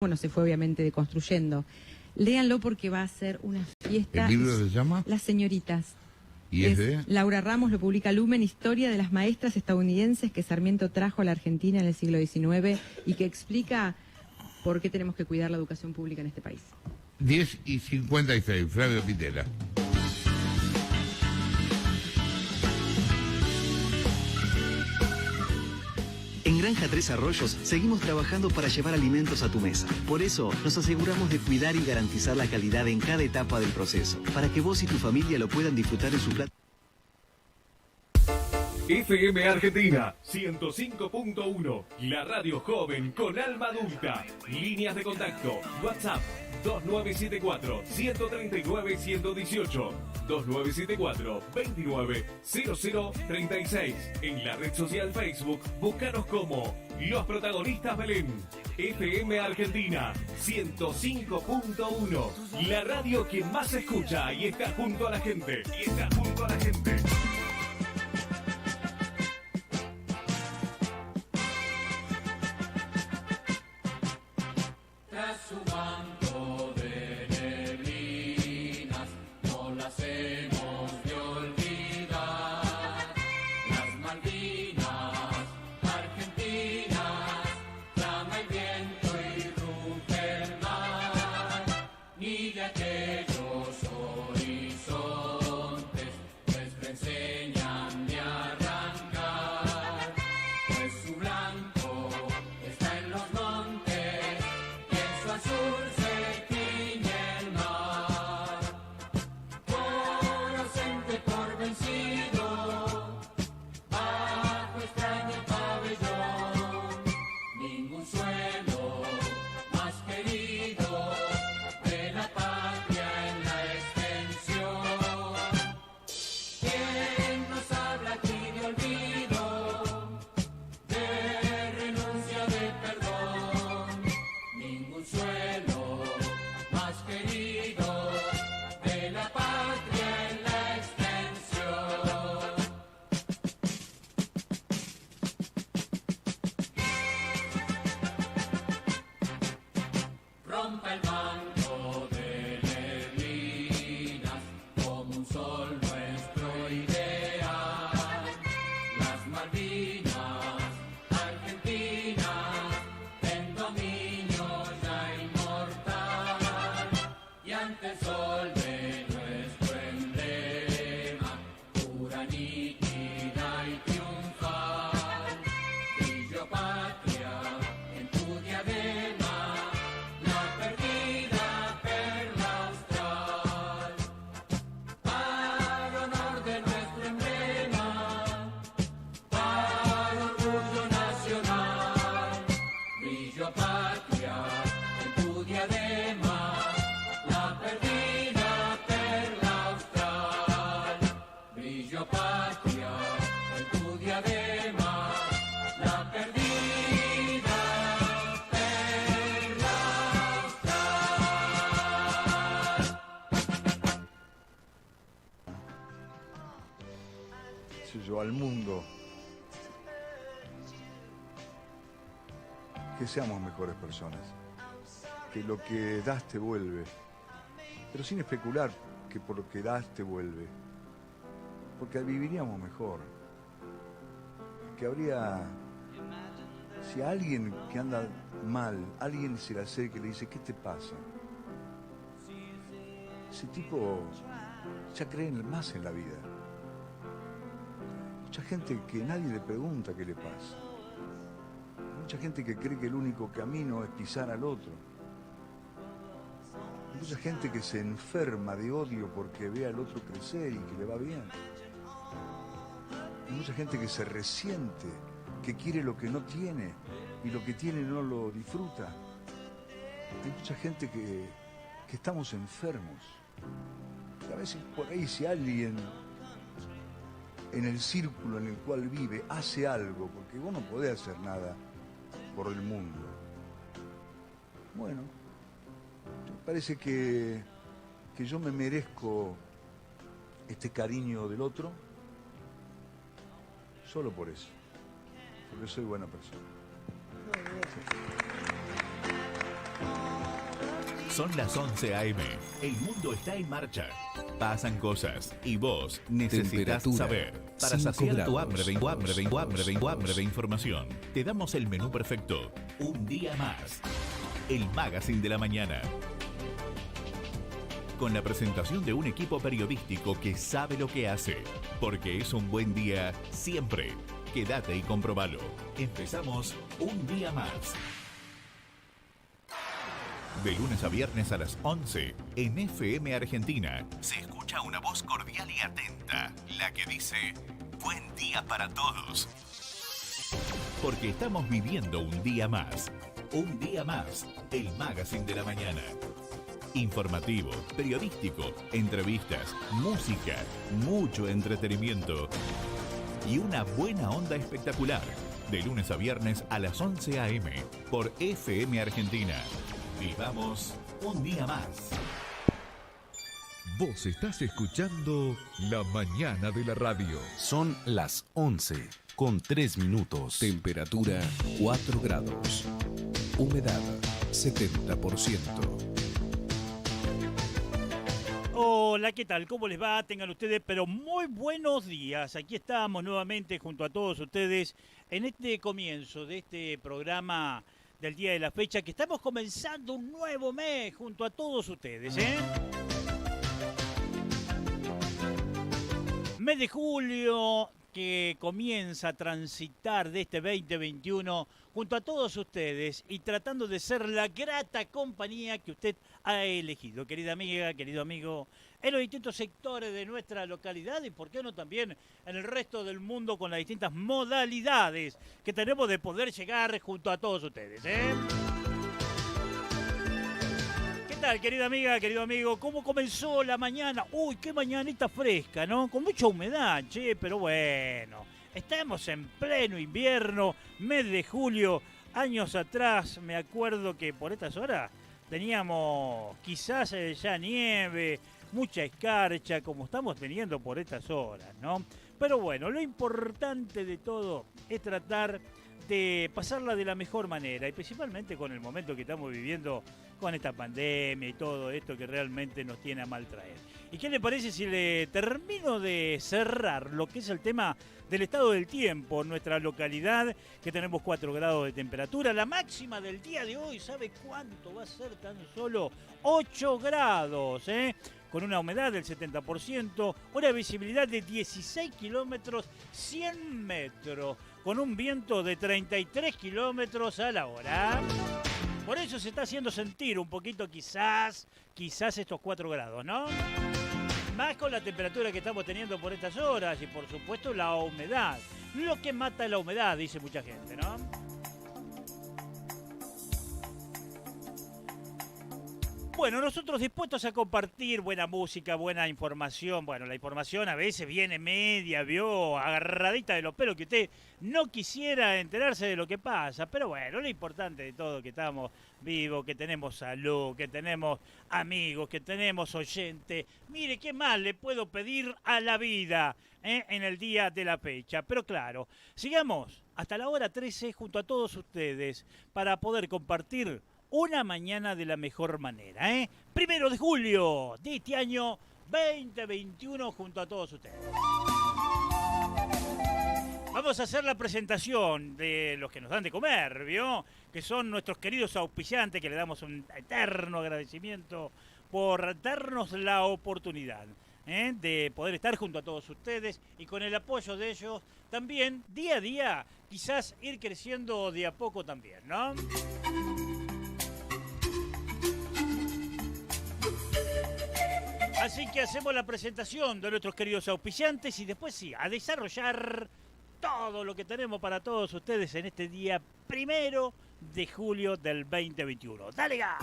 bueno, se fue obviamente deconstruyendo. Léanlo porque va a ser una fiesta. ¿El libro se llama? Las señoritas. ¿Y es de? Laura Ramos, lo publica Lumen, Historia de las maestras estadounidenses que Sarmiento trajo a la Argentina en el siglo XIX y que explica por qué tenemos que cuidar la educación pública en este país. 10:56, Flavio Pitera. En Granja Tres Arroyos seguimos trabajando para llevar alimentos a tu mesa. Por eso nos aseguramos de cuidar y garantizar la calidad en cada etapa del proceso, para que vos y tu familia lo puedan disfrutar en su plato. FM Argentina 105.1, la radio joven con alma adulta. Líneas de contacto, WhatsApp 2974-139-118, 2974-290036. En la red social Facebook, búscanos como Los Protagonistas Belén. FM Argentina 105.1, la radio que más se escucha y está junto a la gente. Al mundo, que seamos mejores personas, que lo que das te vuelve, pero sin especular que por lo que das te vuelve, porque viviríamos mejor, que habría, si a alguien que anda mal, alguien se le acerca y le dice, ¿qué te pasa? Ese tipo ya cree más en la vida. Mucha gente que nadie le pregunta qué le pasa. Mucha gente que cree que el único camino es pisar al otro. Mucha gente que se enferma de odio porque ve al otro crecer y que le va bien. Mucha gente que se resiente, que quiere lo que no tiene y lo que tiene no lo disfruta. Hay mucha gente que estamos enfermos. Y a veces por ahí si alguien en el círculo en el cual vive, hace algo, porque vos no podés hacer nada por el mundo. Bueno, me parece que yo me merezco este cariño del otro solo por eso, porque soy buena persona. Muy bien. Son las 11 a.m. El mundo está en marcha. Pasan cosas y vos necesitas saber. Para saciar tu hambre de información, te damos el menú perfecto. Un día más. El Magazine de la Mañana. Con la presentación de un equipo periodístico que sabe lo que hace. Porque es un buen día siempre. Quédate y comprobalo. Empezamos un día más. De lunes a viernes a las 11, en FM Argentina, se escucha una voz cordial y atenta, la que dice, buen día para todos. Porque estamos viviendo un día más. Un día más, el Magazine de la Mañana. Informativo, periodístico, entrevistas, música, mucho entretenimiento y una buena onda espectacular. De lunes a viernes a las 11 a.m. por FM Argentina. Vivamos un día más. Vos estás escuchando La Mañana de la Radio. Son las 11 con 3 minutos. Temperatura 4 grados. Humedad 70%. Hola, ¿qué tal? ¿Cómo les va? Tengan ustedes, pero muy buenos días. Aquí estamos nuevamente junto a todos ustedes en este comienzo de este programa del día de la fecha, que estamos comenzando un nuevo mes junto a todos ustedes, Mes de julio que comienza a transitar de este 2021 junto a todos ustedes y tratando de ser la grata compañía que usted ha elegido, querida amiga, querido amigo, en los distintos sectores de nuestra localidad y, por qué no, también en el resto del mundo con las distintas modalidades que tenemos de poder llegar junto a todos ustedes, ¿Qué tal, querida amiga, querido amigo? ¿Cómo comenzó la mañana? Uy, qué mañanita fresca, ¿no? Con mucha humedad, che, pero bueno. Estamos en pleno invierno, mes de julio. Años atrás, me acuerdo que por estas horas teníamos quizás ya nieve, mucha escarcha, como estamos teniendo por estas horas, ¿no? Pero bueno, lo importante de todo es tratar de pasarla de la mejor manera, y principalmente con el momento que estamos viviendo con esta pandemia y todo esto que realmente nos tiene a mal traer. ¿Y qué le parece si le termino de cerrar lo que es el tema del estado del tiempo en nuestra localidad, que tenemos 4 grados de temperatura? La máxima del día de hoy, ¿sabe cuánto va a ser? Tan solo 8 grados, con una humedad del 70%, una visibilidad de 16 kilómetros, 100 metros, con un viento de 33 kilómetros a la hora. Por eso se está haciendo sentir un poquito quizás estos 4 grados, ¿no? Más con la temperatura que estamos teniendo por estas horas y, por supuesto, la humedad. Lo que mata es la humedad, dice mucha gente, ¿no? Bueno, nosotros dispuestos a compartir buena música, buena información. Bueno, la información a veces viene media, agarradita de los pelos, que usted no quisiera enterarse de lo que pasa. Pero bueno, lo importante de todo es que estamos vivos, que tenemos salud, que tenemos amigos, que tenemos oyentes. Mire, ¿qué más le puedo pedir a la vida en el día de la fecha? Pero claro, sigamos hasta la hora 13 junto a todos ustedes para poder compartir una mañana de la mejor manera, 1 de julio de este año 2021 junto a todos ustedes. Vamos a hacer la presentación de los que nos dan de comer, ¿vio? Que son nuestros queridos auspiciantes, que le damos un eterno agradecimiento por darnos la oportunidad de poder estar junto a todos ustedes y con el apoyo de ellos también, día a día, quizás ir creciendo de a poco también, ¿no? Así que hacemos la presentación de nuestros queridos auspiciantes y después sí, a desarrollar todo lo que tenemos para todos ustedes en este día 1 de julio del 2021. ¡Dale gas!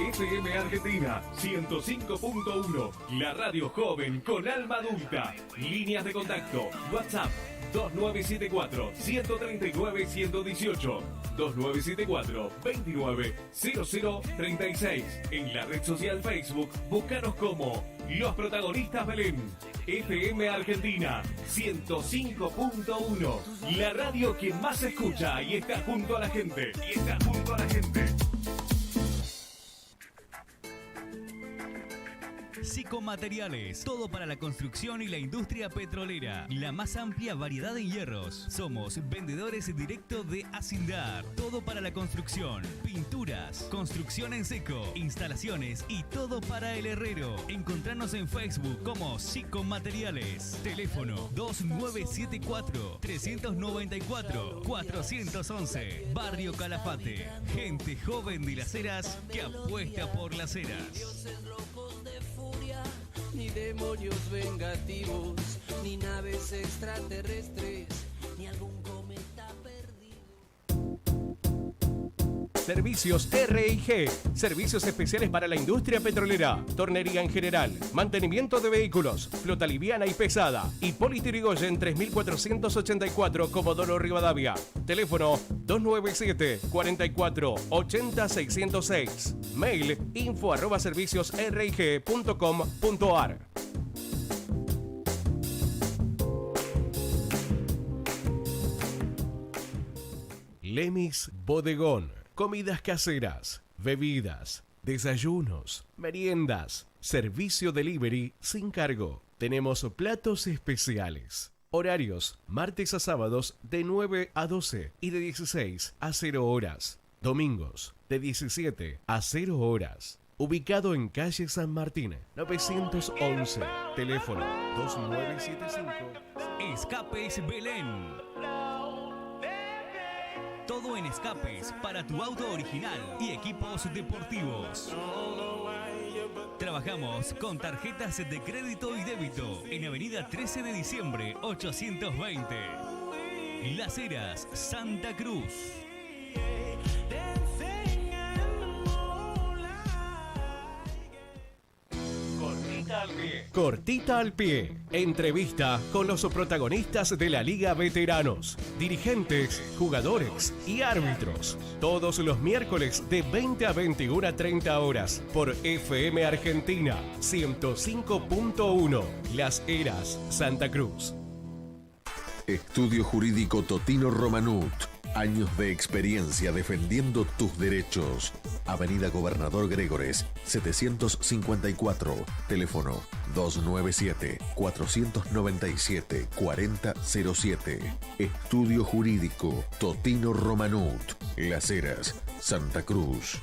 FM Argentina 105.1, la radio joven con alma adulta. Líneas de contacto, WhatsApp 2974-139-118, 2974-290036. En la red social Facebook, búscanos como Los Protagonistas Belén. FM Argentina 105.1, la radio que más se escucha y está junto a la gente. Sicomateriales, todo para la construcción y la industria petrolera. La más amplia variedad en hierros. Somos vendedores directo de Acindar. Todo para la construcción, pinturas, construcción en seco, instalaciones y todo para el herrero. Encontranos en Facebook como Sicomateriales. Teléfono 2974-394-411. Barrio Calafate. Gente joven de Las Heras que apuesta por Las Heras. Ni demonios vengativos, ni naves extraterrestres, ni algún cometa perdido. Servicios R&G, servicios especiales para la industria petrolera, tornería en general, mantenimiento de vehículos, flota liviana y pesada. Hipólito Yrigoyen 3484, Comodoro Rivadavia. Teléfono 297-44-80-606. Mail info@serviciosrig.com.ar. Lemis Bodegón. Comidas caseras, bebidas, desayunos, meriendas, servicio delivery sin cargo. Tenemos platos especiales. Horarios, martes a sábados de 9 a 12 y de 16 a 0 horas. Domingos, de 17 a 0 horas. Ubicado en calle San Martín, 911. Teléfono 2975. Escapes Belén. Todo en escapes para tu auto original y equipos deportivos. Trabajamos con tarjetas de crédito y débito en Avenida 13 de Diciembre 820. Las Heras, Santa Cruz. Cortita al pie. Entrevista con los protagonistas de la Liga Veteranos, dirigentes, jugadores y árbitros. Todos los miércoles de 20 a 21 a 30 horas por FM Argentina 105.1. Las Heras, Santa Cruz. Estudio Jurídico Totino Romanut. Años de experiencia defendiendo tus derechos. Avenida Gobernador Gregores, 754. Teléfono 297-497-4007. Estudio Jurídico Totino Romanut. Las Heras, Santa Cruz.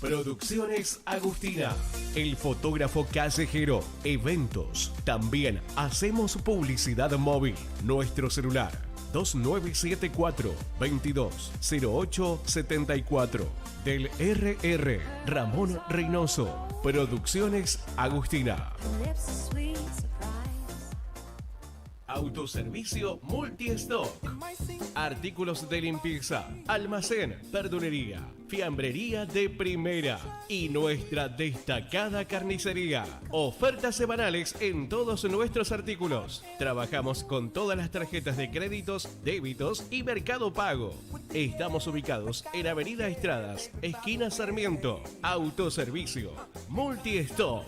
Producciones Agustina, el fotógrafo callejero, eventos. También hacemos publicidad móvil. Nuestro celular 2974-220874. Del RR Ramón Reynoso. Producciones Agustina. Autoservicio Multistock. Artículos de limpieza, almacén, verdulería, fiambrería de primera y nuestra destacada carnicería. Ofertas semanales en todos nuestros artículos. Trabajamos con todas las tarjetas de créditos, débitos y Mercado Pago. Estamos ubicados en Avenida Estradas, esquina Sarmiento. Autoservicio Multistock.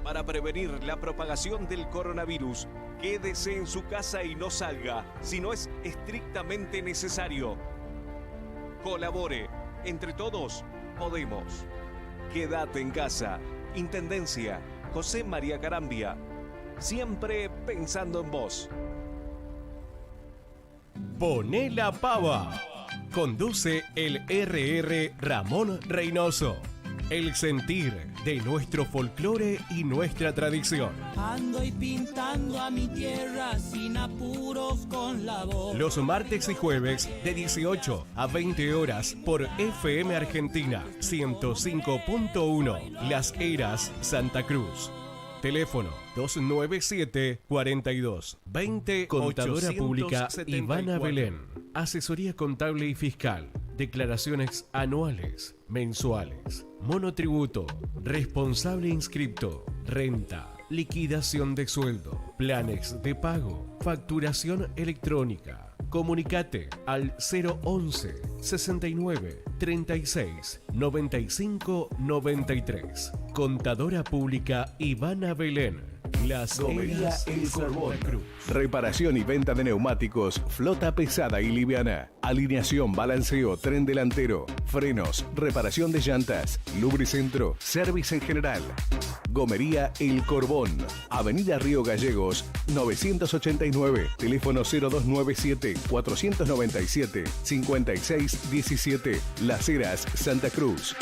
Para prevenir la propagación del coronavirus, quédese en su casa y no salga si no es estrictamente necesario. Colabore. Entre todos, podemos. Quédate en casa. Intendencia. José María Carambia. Siempre pensando en vos. Poné la pava. Conduce el RR Ramón Reynoso. El sentir de nuestro folclore y nuestra tradición. Ando y pintando a mi tierra sin apuros con la voz. Los martes y jueves de 18 a 20 horas por FM Argentina 105.1. Las Heras, Santa Cruz. Teléfono 297-42-20. Contadora Pública Ivana Belén. Asesoría contable y fiscal. Declaraciones anuales, mensuales, monotributo, responsable inscripto, renta, liquidación de sueldo, planes de pago, facturación electrónica. Comunicate al 011 69 36 95 93. Contadora Pública Ivana Belén. Las Gomería El Corbón. Cruz. Reparación y venta de neumáticos, flota pesada y liviana. Alineación, balanceo, tren delantero, frenos, reparación de llantas, lubricentro, service en general. Gomería El Corbón. Avenida Río Gallegos, 989. Teléfono 0297-497-5617. Las Heras, Santa Cruz.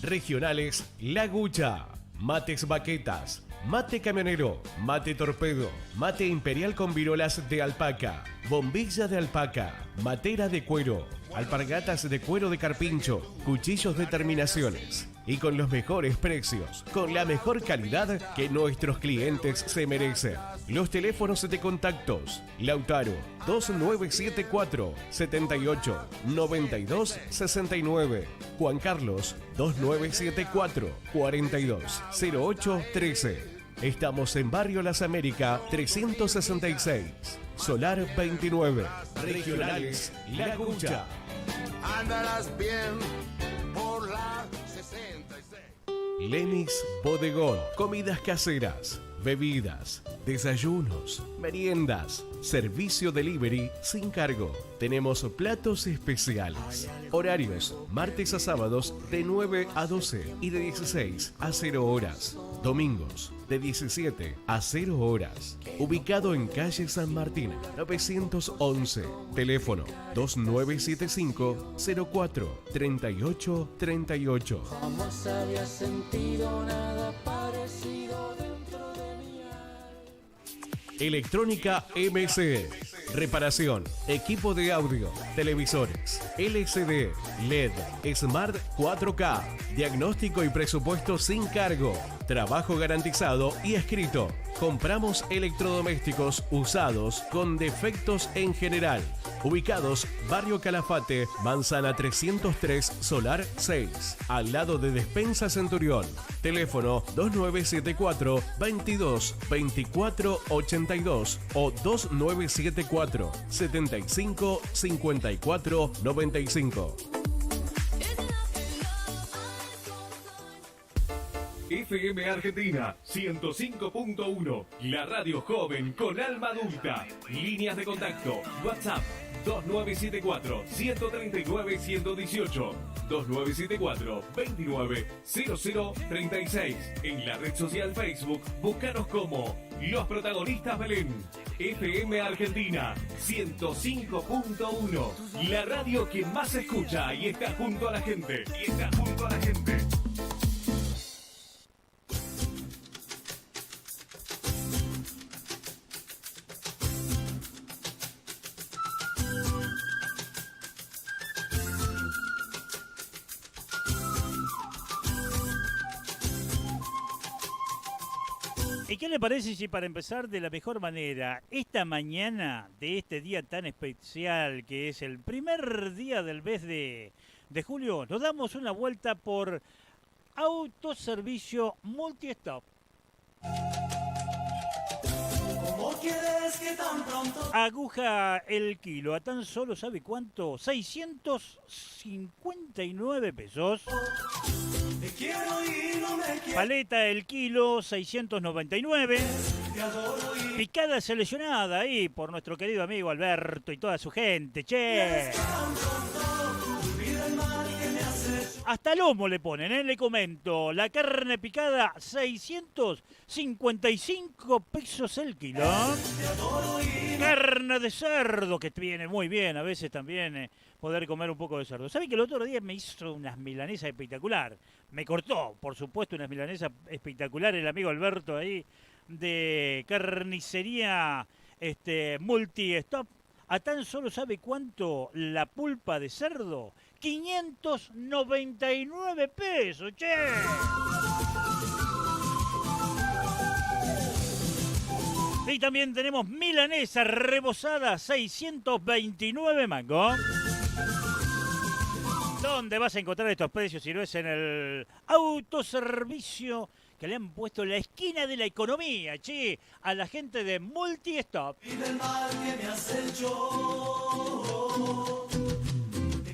Regionales La Gucha. Mates baquetas, mate camionero, mate torpedo, mate imperial con virolas de alpaca, bombilla de alpaca, matera de cuero, alpargatas de cuero de carpincho, cuchillos de terminaciones. Y con los mejores precios, con la mejor calidad que nuestros clientes se merecen. Los teléfonos de contactos: Lautaro 2974 78 92 69, Juan Carlos 2974 42 08 13. Estamos en Barrio Las Américas 366, Solar 29. Regionales La Gucha. Andarás bien por la 66. Lemis Bodegón. Comidas caseras, bebidas, desayunos, meriendas, servicio delivery sin cargo. Tenemos platos especiales. Horarios: martes a sábados de 9 a 12 y de 16 a 0 horas. Domingos de 17 a 0 horas. Ubicado en calle San Martín, 911. Teléfono 2975 04 38 38. Jamás había sentido nada parecido dentro de mí. Electrónica MC. Reparación, equipo de audio, televisores, LCD, LED, Smart 4K, diagnóstico y presupuesto sin cargo, trabajo garantizado y escrito. Compramos electrodomésticos usados con defectos en general. Ubicados Barrio Calafate, Manzana 303, Solar 6, al lado de Despensa Centurión. Teléfono 2974 22 24 82 o 2974 75 54 95. FM Argentina 105.1, la radio joven con alma adulta. Líneas de contacto: WhatsApp 2974-139-118, 2974-290036. En la red social Facebook, búscanos como Los Protagonistas Belén. FM Argentina 105.1, la radio que más se escucha y está junto a la gente. ¿Y qué le parece si para empezar de la mejor manera, esta mañana de este día tan especial que es el primer día del mes de julio, nos damos una vuelta por Autoservicio Multistop? ¿Cómo quieres que tan pronto? Aguja el kilo, a tan solo, ¿sabe cuánto? 659 pesos. Te quiero y no me quieres. Paleta el kilo, 699. Picada seleccionada ahí por nuestro querido amigo Alberto y toda su gente, che. Hasta lomo le ponen, le comento. La carne picada, 655 pesos el kilo. Carne de cerdo, que viene muy bien, a veces también poder comer un poco de cerdo. ¿Saben que el otro día me hizo unas milanesas espectacular? Me cortó, por supuesto, unas milanesas espectacular el amigo Alberto ahí de carnicería Multistop. A tan solo, ¿sabe cuánto la pulpa de cerdo? 599 pesos, che. Y también tenemos milanesa rebozada, 629 mangos. ¿Dónde vas a encontrar estos precios si no es en el autoservicio que le han puesto en la esquina de la economía, che, a la gente de Multistop? Y del mal que me has hecho.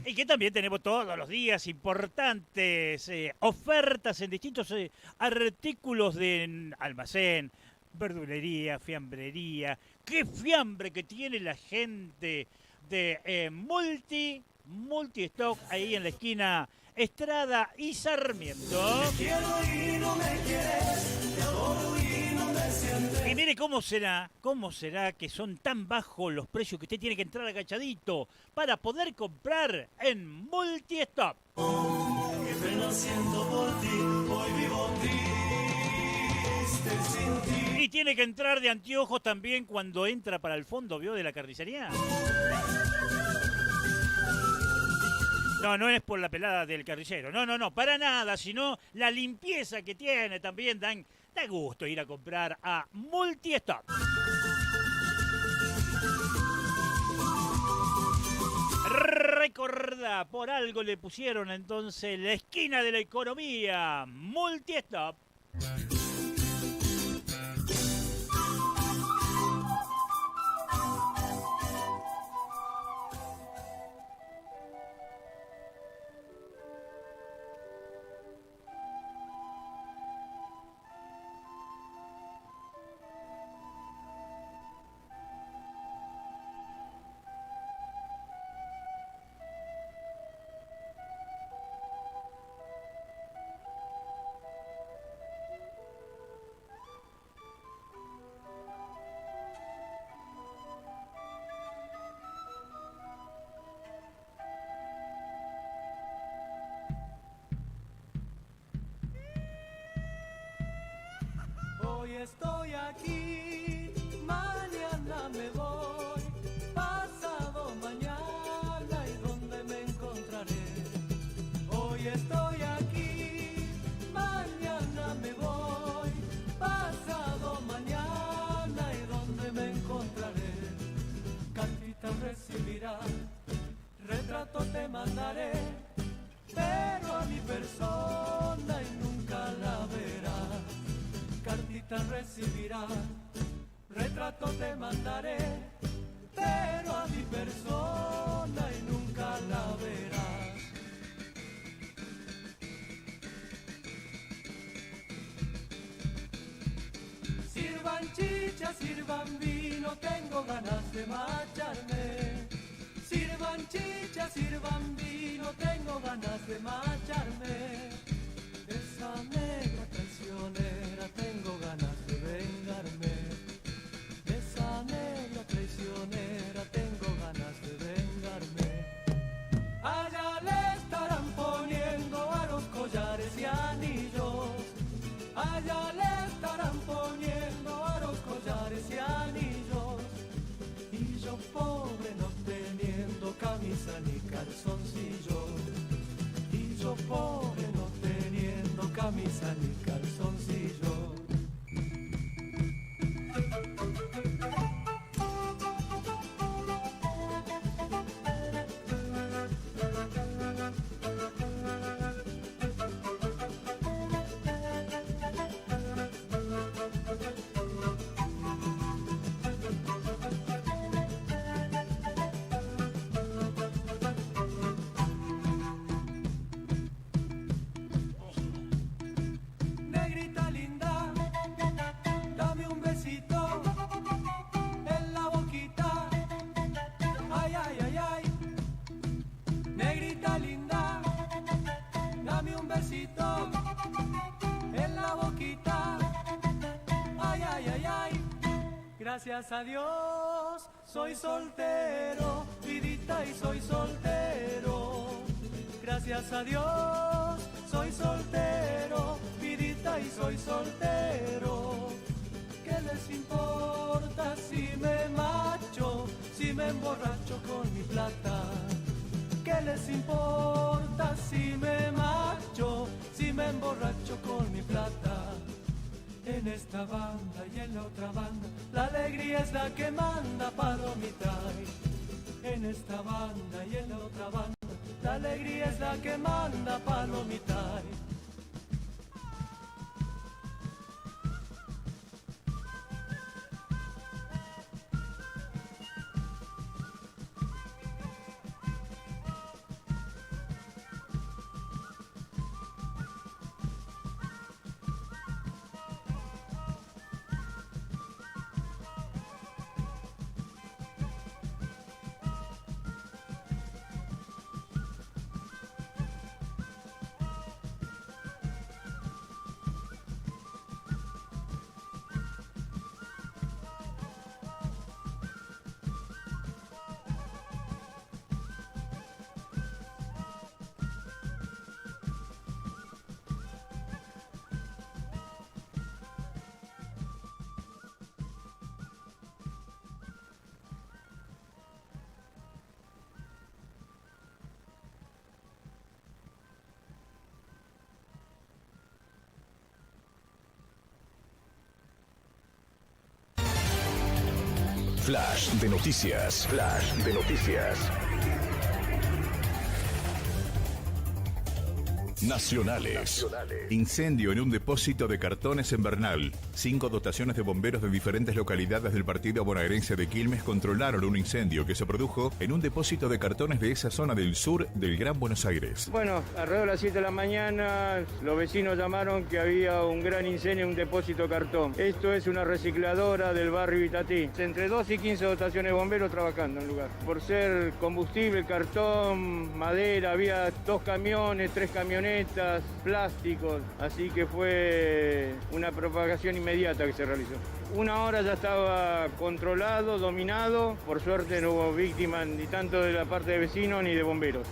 Y que también tenemos todos los días importantes ofertas en distintos artículos de almacén, verdulería, fiambrería. ¡Qué fiambre que tiene la gente de Multistock ahí en la esquina Estrada y Sarmiento! Te quiero y no me quieres, te adoro y no me sientes. Y mire cómo será que son tan bajos los precios que usted tiene que entrar agachadito para poder comprar en Multistop. Qué pena siento por ti, hoy vivo triste sin ti. Y tiene que entrar de anteojos también cuando entra para el fondo, ¿vio? De la carnicería. No es por la pelada del carnicero. No, para nada, sino la limpieza que tiene también da gusto ir a comprar a Multistop. Recordá, por algo le pusieron entonces la esquina de la economía, Multistop. Hoy estoy aquí, mañana me voy, pasado mañana y dónde me encontraré. Hoy estoy aquí, mañana me voy, pasado mañana y dónde me encontraré. Cartita recibirás, retrato te mandaré, pero a mi persona y nunca la verás. Cartita recibirás, retrato te mandaré, pero a mi persona y nunca la verás. Sirvan chicha, sirvan vino, tengo ganas de marcharme. Sirvan chicha, sirvan vino, tengo ganas de marcharme. Esa negra traicionera, tengo ganas de vengarme. Esa negra traicionera, tengo ganas de vengarme. Allá le estarán poniendo a los collares y anillos. Allá le estarán poniendo a los collares y anillos. Y yo pobre no teniendo camisa ni calzoncillo. Y yo pobre no teniendo camisa ni calzoncillo. Negrita linda, dame un besito en la boquita. Ay, ay, ay, ay. Negrita linda, dame un besito en la boquita. Ay, ay, ay, ay. Gracias a Dios soy soltero, vidita, y soy soltero. Gracias a Dios soy soltero, vidita, y soy soltero. ¿Qué les importa si me macho, si me emborracho con mi plata? ¿Qué les importa si me macho, si me emborracho con mi plata? En esta banda y en la otra banda, la alegría es la que manda palomita. En esta banda y en la otra banda, la alegría es la que manda palomita. Flash de noticias. Flash de noticias. Nacionales. Incendio en un depósito de cartones en Bernal. 5 dotaciones de bomberos de diferentes localidades del partido bonaerense de Quilmes controlaron un incendio que se produjo en un depósito de cartones de esa zona del sur del Gran Buenos Aires. Bueno, alrededor de las 7 de la mañana los vecinos llamaron que había un gran incendio en un depósito de cartón. Esto es una recicladora del barrio Itatí. Entre 12 y 15 dotaciones de bomberos trabajando en el lugar. Por ser combustible, cartón, madera, había 2 camiones, 3 camionetas, plásticos, así que fue una propagación inmediata que se realizó. 1 hora ya estaba controlado, dominado, por suerte no hubo víctimas ni tanto de la parte de vecinos ni de bomberos.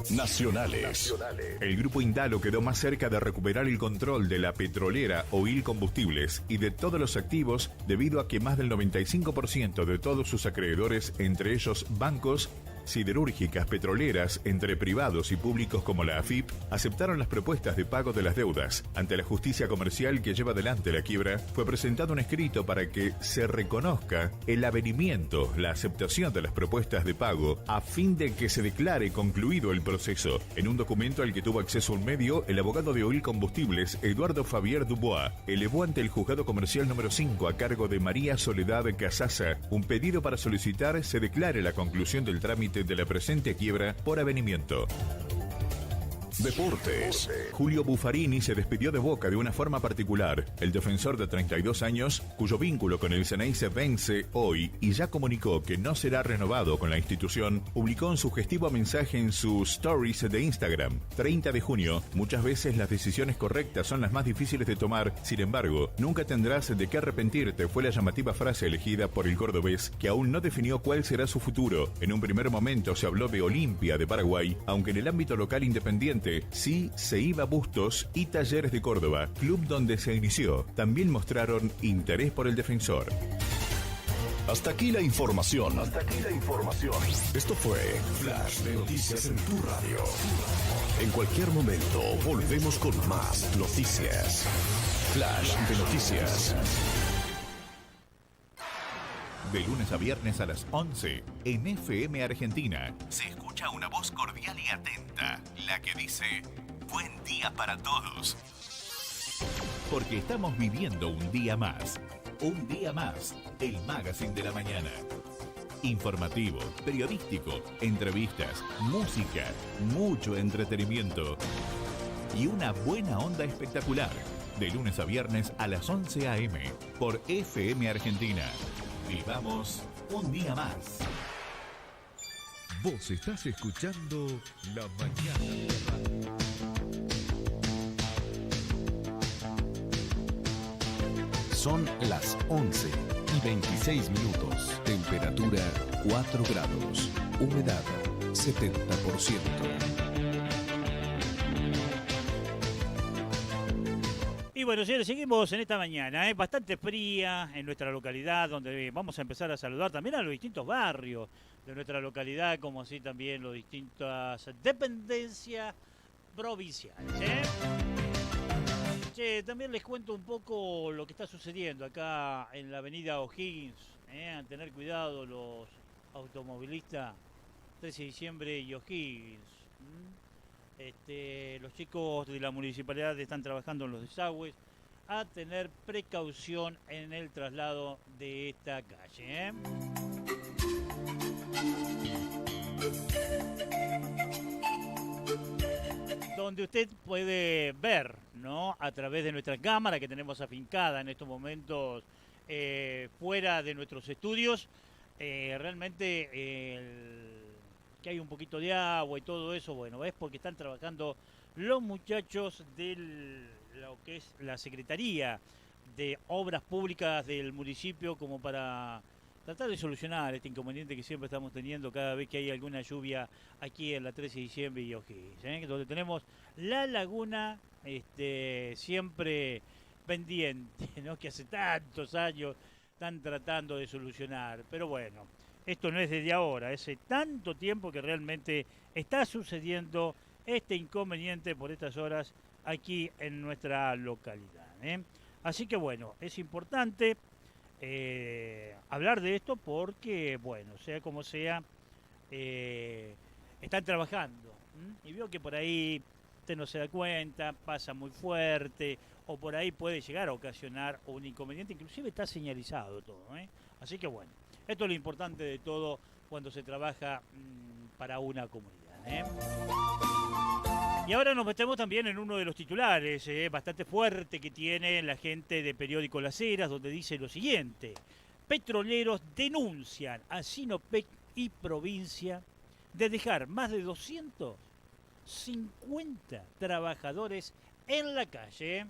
Nacionales. El grupo Indalo quedó más cerca de recuperar el control de la petrolera OIL Combustibles y de todos los activos debido a que más del 95% de todos sus acreedores, entre ellos bancos, siderúrgicas, petroleras, entre privados y públicos como la AFIP, aceptaron las propuestas de pago de las deudas. Ante la justicia comercial que lleva adelante la quiebra, fue presentado un escrito para que se reconozca el avenimiento, la aceptación de las propuestas de pago, a fin de que se declare concluido el proceso. En un documento al que tuvo acceso un medio, el abogado de OIL Combustibles, Eduardo Fabier Dubois, elevó ante el juzgado comercial número 5 a cargo de María Soledad Casasa un pedido para solicitar se declare la conclusión del trámite de la presente quiebra por avenimiento. Deportes. Julio Buffarini se despidió de Boca de una forma particular. El defensor de 32 años, cuyo vínculo con el Ceneice vence hoy y ya comunicó que no será renovado con la institución, publicó un sugestivo mensaje en sus stories de Instagram. 30 de junio, muchas veces las decisiones correctas son las más difíciles de tomar, sin embargo, nunca tendrás de qué arrepentirte, fue la llamativa frase elegida por el cordobés, que aún no definió cuál será su futuro. En un primer momento se habló de Olimpia de Paraguay, aunque en el ámbito local independiente sí se iba a Bustos y Talleres de Córdoba, club donde se inició. También mostraron interés por el defensor. Hasta aquí la información. Esto fue Flash de Noticias en tu radio. En cualquier momento volvemos con más noticias. Flash de Noticias. De lunes a viernes a las 11, en FM Argentina, se escucha una voz cordial y atenta, la que dice, buen día para todos. Porque estamos viviendo un día más, el magazine de la mañana. Informativo, periodístico, entrevistas, música, mucho entretenimiento y una buena onda espectacular. De lunes a viernes a las 11 a.m. por FM Argentina. Vivamos un día más. Vos estás escuchando La Mañana de la Radio. Son las 11:26. Temperatura 4 grados. Humedad 70%. Y bueno, señores, seguimos en esta mañana, bastante fría en nuestra localidad, donde vamos a empezar a saludar también a los distintos barrios de nuestra localidad, como así también las distintas dependencias provinciales. Che, también les cuento un poco lo que está sucediendo acá en la avenida O'Higgins. A tener cuidado los automovilistas, 13 de diciembre y O'Higgins. Los chicos de la municipalidad están trabajando en los desagües. A tener precaución en el traslado de esta calle. Donde usted puede ver, ¿no?, a través de nuestra cámara que tenemos afincada en estos momentos fuera de nuestros estudios, realmente que hay un poquito de agua y todo eso. Bueno, es porque están trabajando los muchachos de lo que es la Secretaría de Obras Públicas del municipio, como para tratar de solucionar este inconveniente que siempre estamos teniendo cada vez que hay alguna lluvia aquí en la 13 de diciembre y O'Higgins, donde tenemos la laguna siempre pendiente, ¿no?, que hace tantos años están tratando de solucionar. Pero bueno, esto no es desde ahora, hace tanto tiempo que realmente está sucediendo este inconveniente por estas horas aquí en nuestra localidad. Así que bueno, es importante hablar de esto porque, bueno, sea como sea, están trabajando. Y veo que por ahí usted no se da cuenta, pasa muy fuerte, o por ahí puede llegar a ocasionar un inconveniente, inclusive está señalizado todo. Así que bueno, esto es lo importante de todo cuando se trabaja para una comunidad. Y ahora nos metemos también en uno de los titulares bastante fuerte que tiene la gente de periódico Las Heras, donde dice lo siguiente: petroleros denuncian a Sinopec y provincia de dejar más de 250 trabajadores en la calle.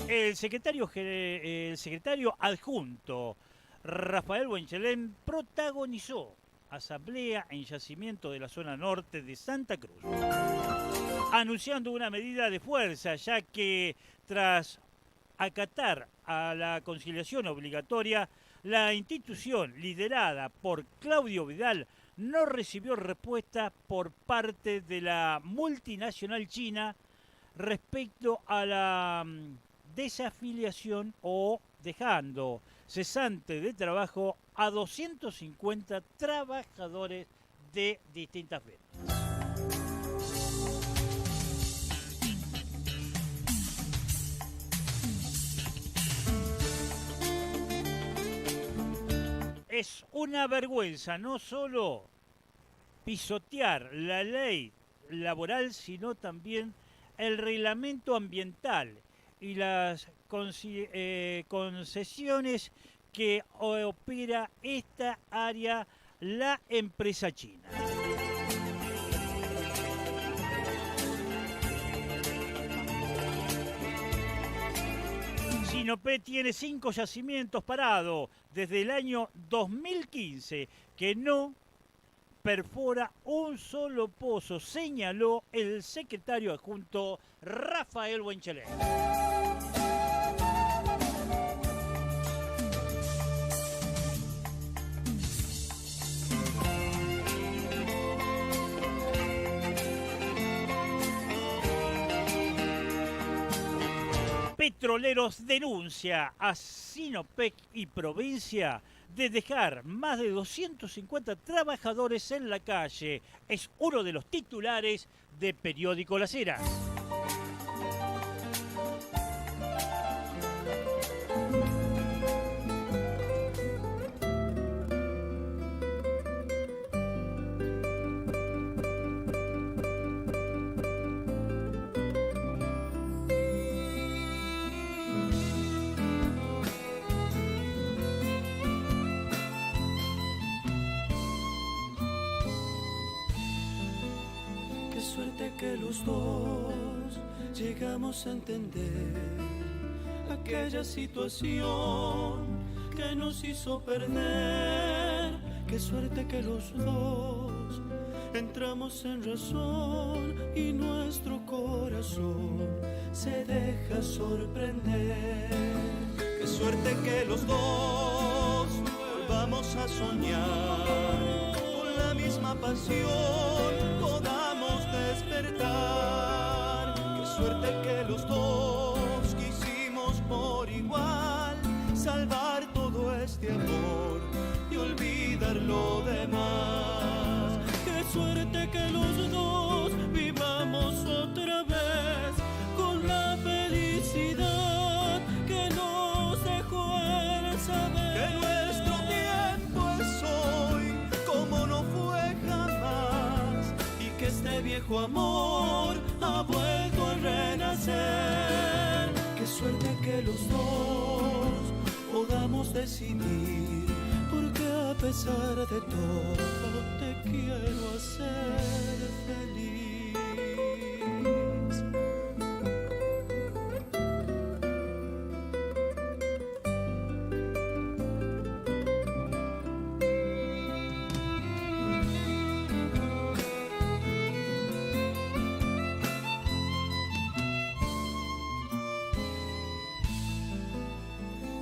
El secretario adjunto Rafael Buenchelén protagonizó asamblea en yacimiento de la zona norte de Santa Cruz, anunciando una medida de fuerza, ya que tras acatar a la conciliación obligatoria, la institución liderada por Claudio Vidal no recibió respuesta por parte de la multinacional china respecto a la desafiliación o dejando cesante de trabajo a 250 trabajadores de distintas firmas. Es una vergüenza no solo pisotear la ley laboral, sino también el reglamento ambiental y las concesiones que opera esta área la empresa china. Sinopec tiene 5 yacimientos parados desde el año 2015 que no perfora un solo pozo, señaló el secretario adjunto Rafael Buenchelén. Petroleros denuncia a Sinopec y provincia de dejar más de 250 trabajadores en la calle. Es uno de los titulares de periódico Las Heras. Que los dos llegamos a entender aquella situación que nos hizo perder. Qué suerte que los dos entramos en razón y nuestro corazón se deja sorprender. Qué suerte que los dos vamos a soñar con la la misma pasión podamos despertar. Qué suerte que los dos quisimos por igual salvar todo este amor y olvidar lo demás. Qué suerte que los dos vivamos otra vez con la felicidad que nos dejó el saber. Que nuestro tiempo es hoy como no fue jamás y que este viejo amor ha vuelto a renacer. Qué suerte que los dos podamos decidir, porque a pesar de todo te quiero hacer feliz.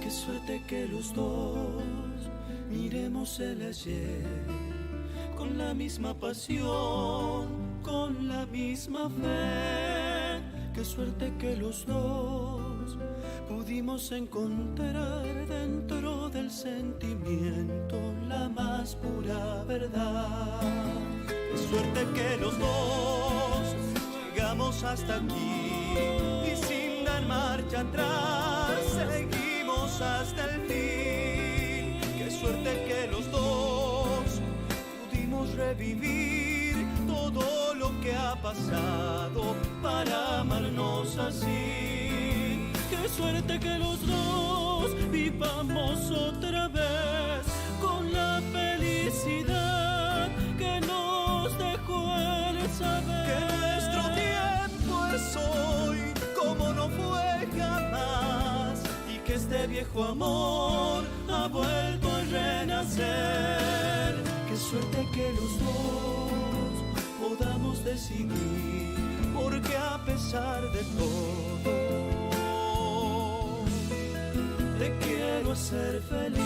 Qué suerte que los dos miremos el ayer con la misma pasión, con la misma fe. Qué suerte que los dos pudimos encontrar dentro del sentimiento la más pura verdad. Qué suerte que los dos llegamos hasta aquí y sin dar marcha atrás seguimos hasta el fin. Qué suerte que los dos pudimos revivir todo lo que ha pasado para amarnos así. Qué suerte que los dos vivamos otra vez con la felicidad que nos dejó el saber. Que nuestro tiempo es hoy como no fue jamás y que este viejo amor ha vuelto a renacer. Qué suerte que los dos podamos decidir, porque a pesar de todo te quiero hacer feliz.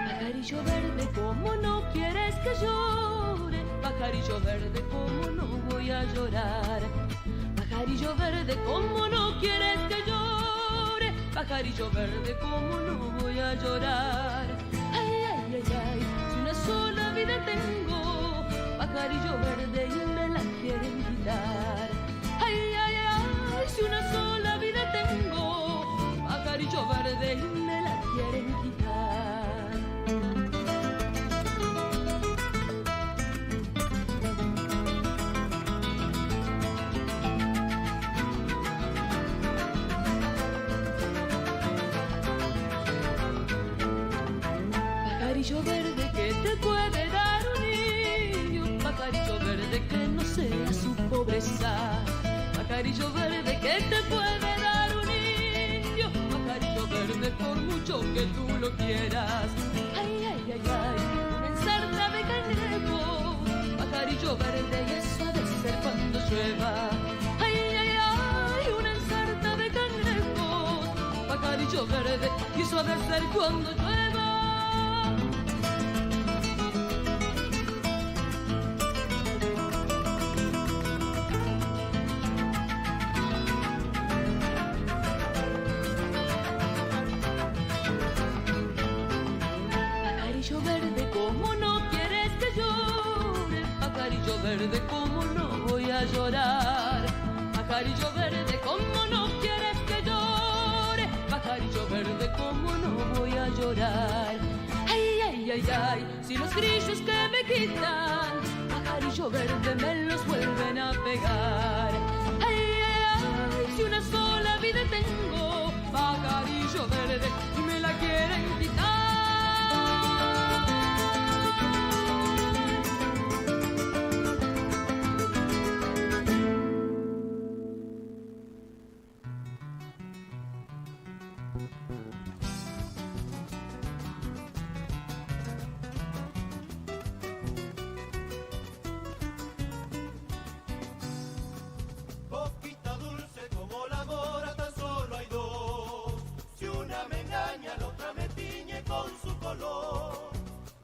Pajarillo verde, ¿cómo no quieres que llore? Pajarillo verde, ¿cómo no voy a llorar? Pajarillo verde, ¿cómo no quieres que llore? Pajarillo verde, ¿cómo no voy a llorar? Ay, ay, ay, ay, si una sola vida tengo, pajarillo verde y me la quieren quitar. Ay, ay, ay, si una sola vida tengo, pajarillo verde y me la quieren quitar. Pajarillo verde, ¿qué te puede dar un niño? Pajarillo verde, que no sea su pobreza. Pajarillo verde, ¿qué te puede dar un niño? Pajarillo verde, por mucho que tú lo quieras. Ay, ay, ay, ay, una ensarta de cangrejo. Pajarillo verde, y eso ha de ser cuando llueva. Ay, ay, ay, una ensarta de cangrejo. Pajarillo verde, y eso ha de ser cuando llueva. Pajarillo verde, ¿cómo no quieres que llore? Pajarillo verde, ¿cómo no voy a llorar? Pajarillo verde, ¿cómo no quieres que llore? Pajarillo verde, ¿cómo no voy a llorar? Ay, ay, ay, ay, si los grillos que me quitan, pajarillo verde me los vuelven a pegar. Ay, ay, ay, si una sola vida tengo, pajarillo verde y me la quieren quitar. Boquita dulce como la mora, tan solo hay dos. Si una me engaña, la otra me tiñe con su color.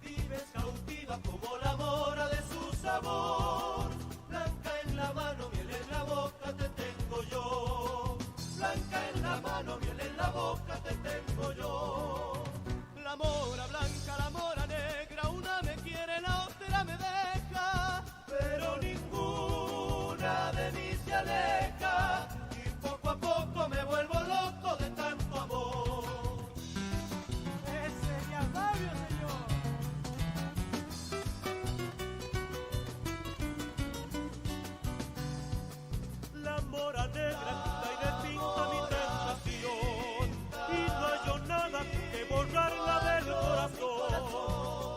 Vives cautiva como la mora de su sabor. Blanca en la mano, miel en la boca te tengo yo. Blanca en la mano, miel en la boca te tengo yo. La mora blanca, la mora negra, una me quiere, la otra me deja. Pero ninguna de mí se aleja. Y poco a poco me vuelvo loco de tanto amor. Ese ya sabio, señor. La mora negra pinta y despinta mi tentación. Y no hallo nada que borrarla del corazón.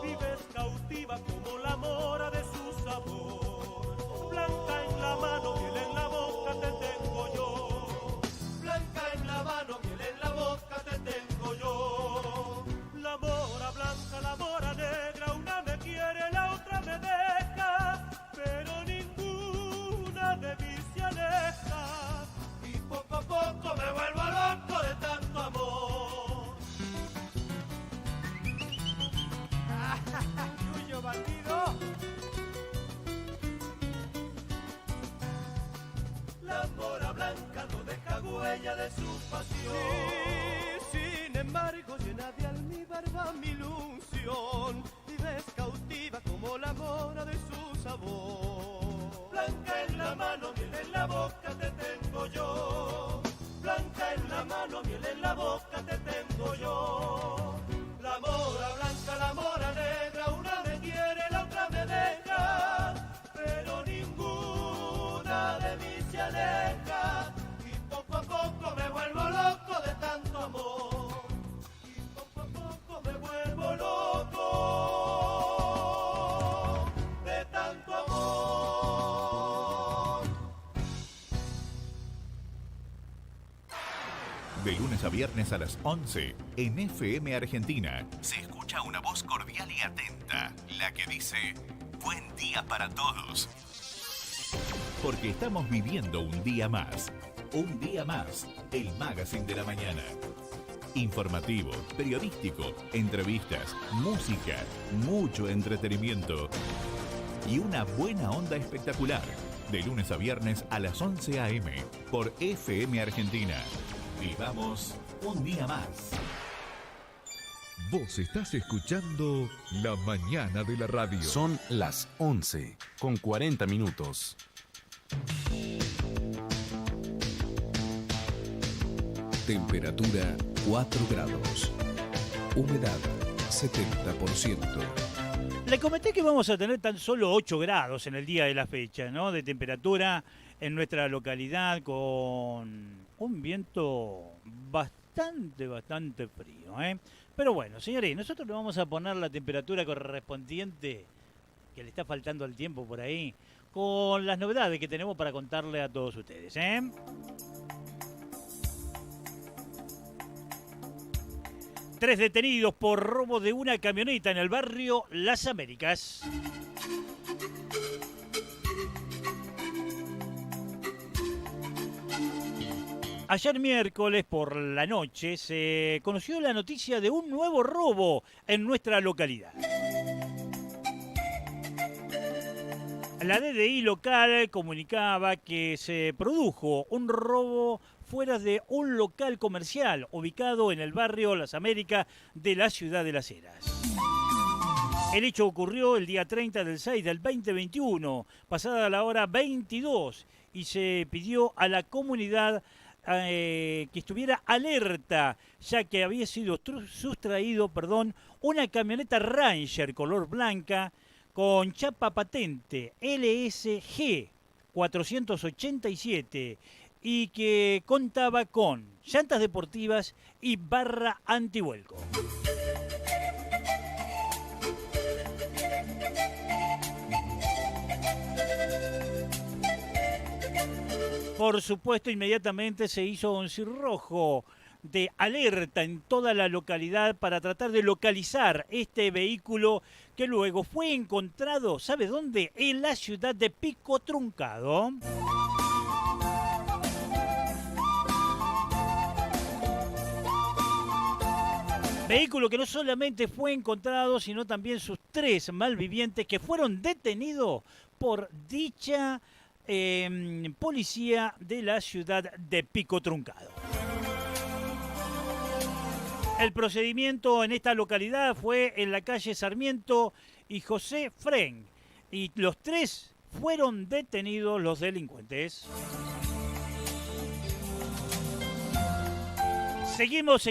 Vives cautiva como la mora de su sabor. Blanca en la mano, miel en la boca te tengo yo. Blanca en la mano, miel en la boca te tengo yo. La mora blanca, la mora negra, una me quiere, la otra me deja. Pero ninguna de mí se aleja. Y poco a poco me vuelvo loco de tanto amor. ¡Tuyo, bandido! La mora blanca no deja huella de su pasión. Y sin embargo llena de almíbar va mi ilusión. Vives cautiva como la mora de su sabor. Blanca en la mano, miel en la boca te tengo yo. Blanca en la mano, miel en la boca te tengo yo. La mora blanca, la mora negra, una me quiere, la otra me deja. Pero ninguna de mí se aleja. Y poco a poco me vuelvo loco de tanto amor. Y poco a poco me vuelvo loco de tanto amor. De lunes a viernes a las 11, en FM Argentina, se escucha una voz cordial y atenta, la que dice, buen día para todos. Porque estamos viviendo un día más, el magazine de la mañana. Informativo, periodístico, entrevistas, música, mucho entretenimiento y una buena onda espectacular. De lunes a viernes a las 11 a.m. por FM Argentina. Vivamos un día más. Vos estás escuchando La Mañana de la Radio. Son las 11 con 40 minutos. Temperatura 4 grados. Humedad 70%. Le comenté que vamos a tener tan solo 8 grados en el día de la fecha, ¿no? De temperatura en nuestra localidad, con un viento bastante frío, ¿eh? Pero bueno, señores, nosotros le vamos a poner la temperatura correspondiente, que le está faltando el tiempo por ahí, con las novedades que tenemos para contarle a todos ustedes, ¿eh? Tres detenidos por robo de una camioneta en el barrio Las Américas. Ayer miércoles por la noche se conoció la noticia de un nuevo robo en nuestra localidad. La DDI local comunicaba que se produjo un robo fuera de un local comercial ubicado en el barrio Las Américas de la ciudad de Las Heras. El hecho ocurrió el día 30 del 6 del 2021, pasada la hora 22, y se pidió a la comunidad que estuviera alerta, ya que había sido sustraído una camioneta Ranger color blanca con chapa patente LSG 487 y que contaba con llantas deportivas y barra antivuelco. Por supuesto, inmediatamente se hizo un cerrojo de alerta en toda la localidad para tratar de localizar este vehículo que luego fue encontrado, ¿sabe dónde? En la ciudad de Pico Truncado. Vehículo que no solamente fue encontrado, sino también sus 3 malvivientes que fueron detenidos por dicha policía de la ciudad de Pico Truncado. El procedimiento en esta localidad fue en la calle Sarmiento y José Fren. Y los 3 fueron detenidos los delincuentes. Seguimos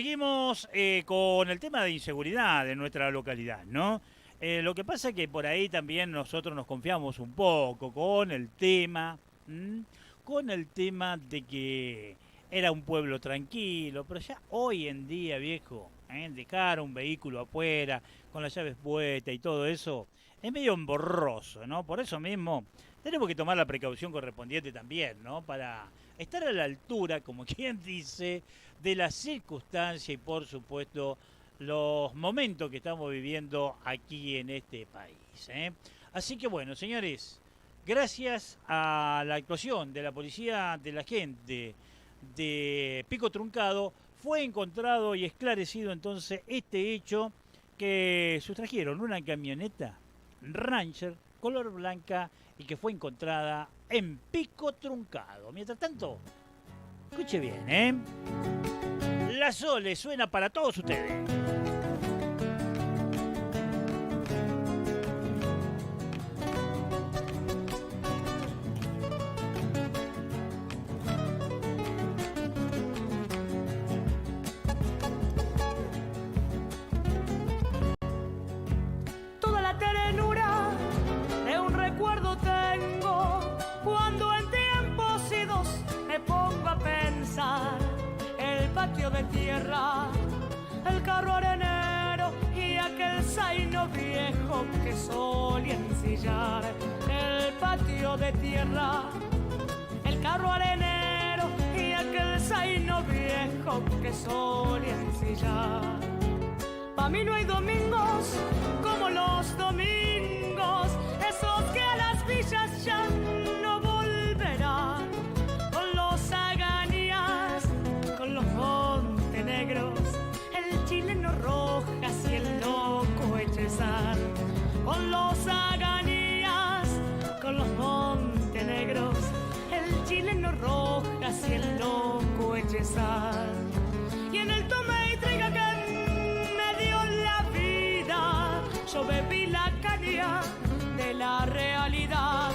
con el tema de inseguridad en nuestra localidad, ¿no? Lo que pasa es que por ahí también nosotros nos confiamos un poco con el tema de que era un pueblo tranquilo, pero ya hoy en día, viejo, dejar un vehículo afuera con las llaves puestas y todo eso es medio emborroso, ¿no? Por eso mismo tenemos que tomar la precaución correspondiente también, ¿no? Para estar a la altura, como quien dice, de la circunstancia y por supuesto los momentos que estamos viviendo aquí en este país, ¿eh? Así que bueno, señores, gracias a la actuación de la policía, de la gente de Pico Truncado, fue encontrado y esclarecido entonces este hecho que sustrajeron una camioneta Ranger color blanca y que fue encontrada en Pico Truncado. Mientras tanto, escuche bien, ¿eh? La Sole suena para todos ustedes. Toda la ternura de un recuerdo tengo cuando en tiempos idos me pongo a pensar. El patio de tierra, el carro arenero y aquel zaino viejo que solía ensillar. El patio de tierra, el carro arenero y aquel zaino viejo que solía ensillar. Pa' mí no hay domingos como los domingos, esos que a las villas ya no volverán. Con los Aganías, con los Montenegros, el chileno Rojas y el loco Echezar. Con los Aganías, con los Montenegros, el chileno Rojas y el loco Echezar. Y en el tome y traiga que me dio la vida, yo bebí la caña de la realidad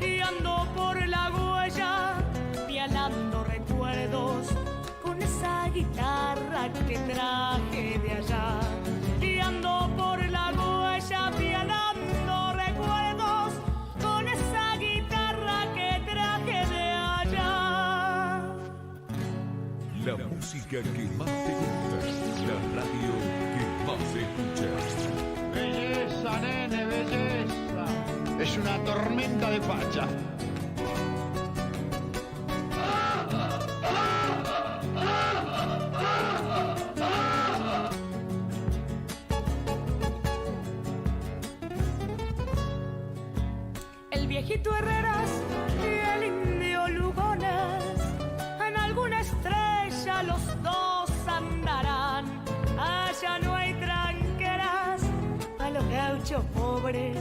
y ando por la huella pialando recuerdos con esa guitarra que traje de allá. Y ando por la huella pialando recuerdos con esa guitarra que traje de allá. La música que más te gusta, la radio que más escuchas. Belleza, nene, belleza. Es una tormenta de facha. El viejito Herreras y el indio Lugones, en alguna estrella los dos andarán. Allá no hay tranqueras, a los gauchos pobres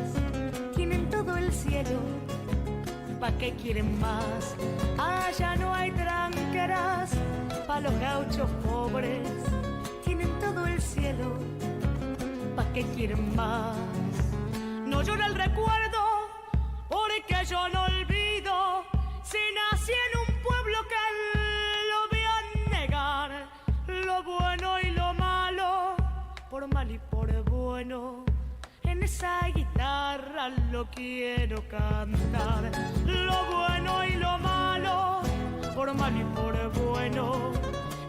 tienen todo el cielo, ¿pa' qué quieren más? Allá no hay tranqueras, pa' los gauchos pobres tienen todo el cielo, ¿pa' qué quieren más? No llora el recuerdo, porque yo no olvido, si nací en un pueblo que lo voy a negar, lo bueno y lo malo, por mal y por bueno, en esa guitarra lo quiero cantar. Lo bueno y lo malo, por mal y por bueno,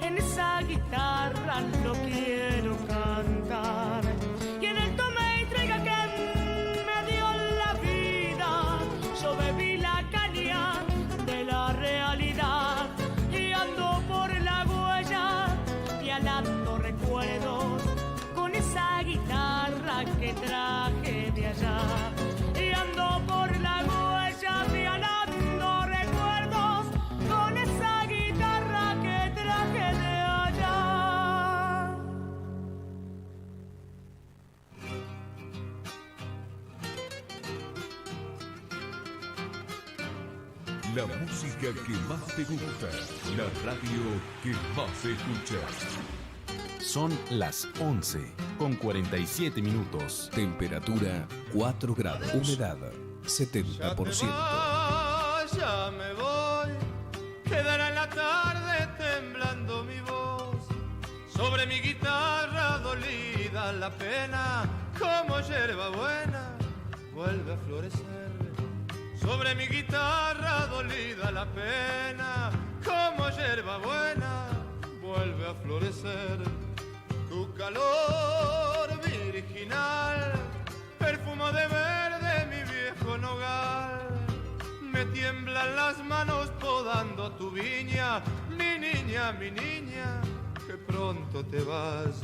en esa guitarra lo quiero cantar. Y en el tome y traiga que me dio la vida, yo bebí la caña de la realidad y ando por la huella que traje de allá. Y ando por la huella violando recuerdos con esa guitarra que traje de allá. La música que más te gusta, la radio que más escuchas. Son las 11 con 47 minutos. Temperatura 4 grados. Humedad 70%. Ya me voy, quedará en la tarde temblando mi voz. Sobre mi guitarra dolida la pena, como hierba buena, vuelve a florecer. Sobre mi guitarra dolida la pena, como hierba buena, vuelve a florecer. Tu calor virginal, perfumo de verde mi viejo nogal. Me tiemblan las manos podando tu viña, mi niña, que pronto te vas.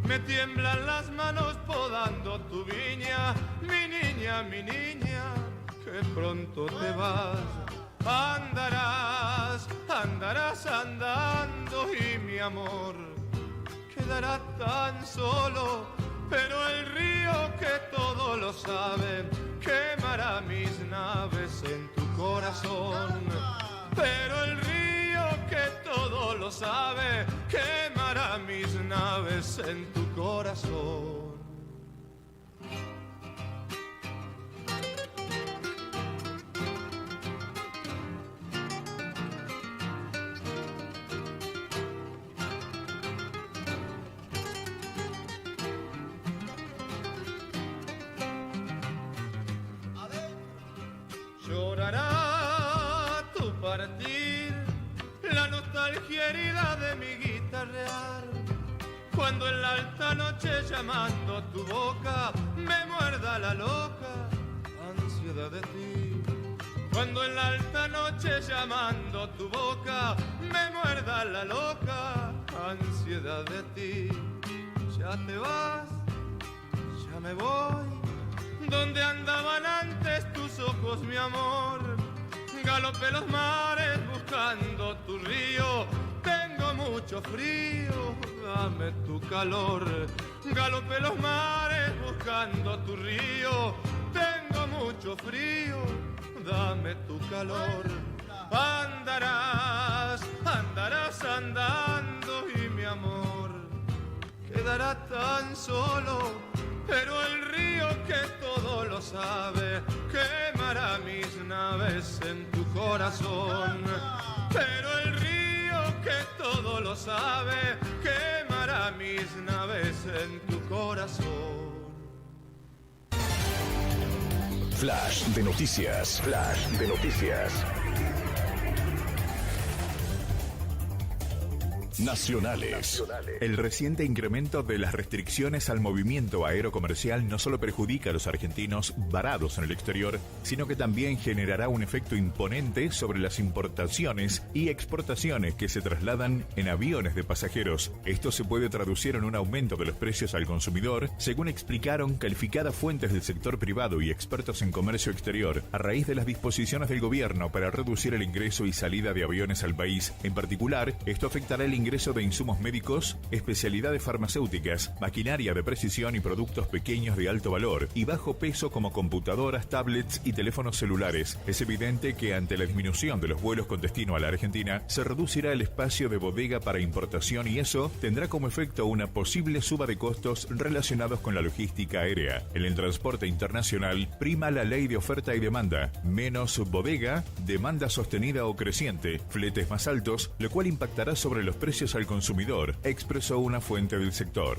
Me tiemblan las manos podando tu viña, mi niña, que pronto te vas. Andarás andando y mi amor quedará tan solo, pero el río que todo lo sabe quemará mis naves en tu corazón. Pero el río que todo lo sabe quemará mis naves en tu corazón. Llorará tu partir, la nostalgia herida de mi guitarrear. Cuando en la alta noche llamando tu boca me muerda la loca ansiedad de ti. Cuando en la alta noche llamando tu boca me muerda la loca ansiedad de ti. Ya te vas, ya me voy. ¿Dónde andaban antes tus ojos, mi amor? Galopé los mares buscando tu río. Tengo mucho frío, dame tu calor. Galopé los mares buscando tu río. Tengo mucho frío, dame tu calor. Andarás andando y mi amor quedará tan solo. Pero el río que todo lo sabe quemará mis naves en tu corazón. Pero el río que todo lo sabe quemará mis naves en tu corazón. Flash de noticias. Flash de noticias. Nacionales. El reciente incremento de las restricciones al movimiento aéreo comercial no solo perjudica a los argentinos varados en el exterior, sino que también generará un efecto imponente sobre las importaciones y exportaciones que se trasladan en aviones de pasajeros. Esto se puede traducir en un aumento de los precios al consumidor, según explicaron calificadas fuentes del sector privado y expertos en comercio exterior, a raíz de las disposiciones del gobierno para reducir el ingreso y salida de aviones al país. En particular, esto afectará el ingreso de insumos médicos, especialidades farmacéuticas, maquinaria de precisión y productos pequeños de alto valor y bajo peso como computadoras, tablets y teléfonos celulares. Es evidente que ante la disminución de los vuelos con destino a la Argentina, se reducirá el espacio de bodega para importación y eso tendrá como efecto una posible suba de costos relacionados con la logística aérea. En el transporte internacional prima la ley de oferta y demanda, menos bodega, demanda sostenida o creciente, fletes más altos, lo cual impactará sobre los precios al consumidor, expresó una fuente del sector.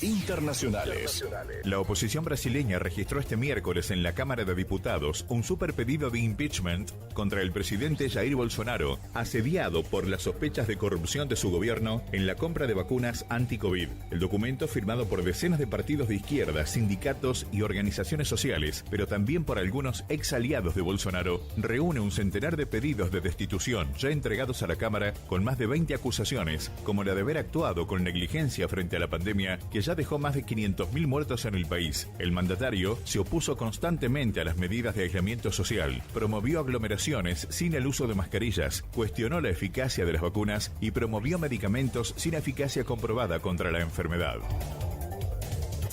Internacionales. La oposición brasileña registró este miércoles en la Cámara de Diputados un superpedido de impeachment contra el presidente Jair Bolsonaro, asediado por las sospechas de corrupción de su gobierno en la compra de vacunas anti-COVID. El documento, firmado por decenas de partidos de izquierda, sindicatos y organizaciones sociales, pero también por algunos ex aliados de Bolsonaro, reúne un centenar de pedidos de destitución ya entregados a la Cámara, con más de 20 acusaciones, como la de haber actuado con negligencia frente a la pandemia, que ya ya dejó más de 500.000 muertos en el país. El mandatario se opuso constantemente a las medidas de aislamiento social, promovió aglomeraciones sin el uso de mascarillas, cuestionó la eficacia de las vacunas y promovió medicamentos sin eficacia comprobada contra la enfermedad.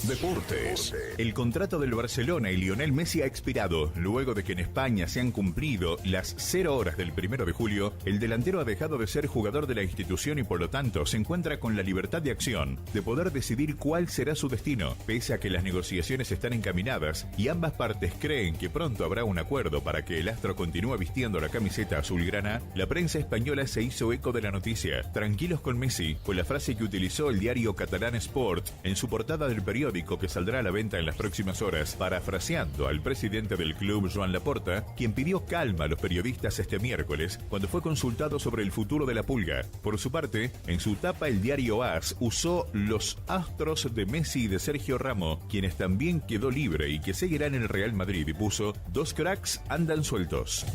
Deportes. El contrato del Barcelona y Lionel Messi ha expirado. Luego de que en España se han cumplido las 0 horas del 1 de julio, el delantero ha dejado de ser jugador de la institución y por lo tanto se encuentra con la libertad de acción, de poder decidir cuál será su destino, pese a que las negociaciones están encaminadas y ambas partes creen que pronto habrá un acuerdo para que el astro continúe vistiendo la camiseta azulgrana. La prensa española se hizo eco de la noticia. Tranquilos con Messi, fue la frase que utilizó el diario catalán Sport en su portada del periódico que saldrá a la venta en las próximas horas, parafraseando al presidente del club, Joan Laporta, quien pidió calma a los periodistas este miércoles cuando fue consultado sobre el futuro de la Pulga. Por su parte, en su tapa el diario AS usó los astros de Messi y de Sergio Ramos, quienes también quedó libre y que seguirán en el Real Madrid, y puso: dos cracks andan sueltos.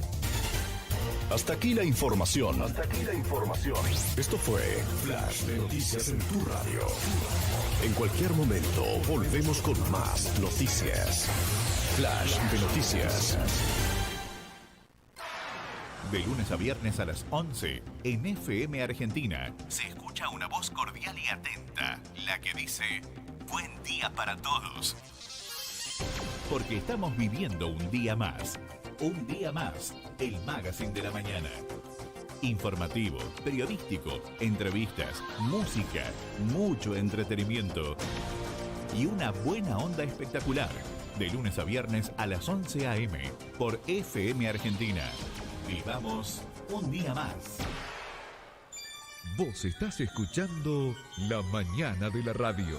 Hasta aquí la información. Esto fue Flash de Noticias en tu radio. En cualquier momento volvemos con más noticias. Flash de Noticias. De lunes a viernes a las 11, en FM Argentina, se escucha una voz cordial y atenta, la que dice: buen día para todos. Porque estamos viviendo un día más. Un día más, el Magazine de la Mañana. Informativo, periodístico, entrevistas, música, mucho entretenimiento y una buena onda espectacular. De lunes a viernes a las 11 a.m. por FM Argentina. Vivamos un día más. Vos estás escuchando La Mañana de la Radio.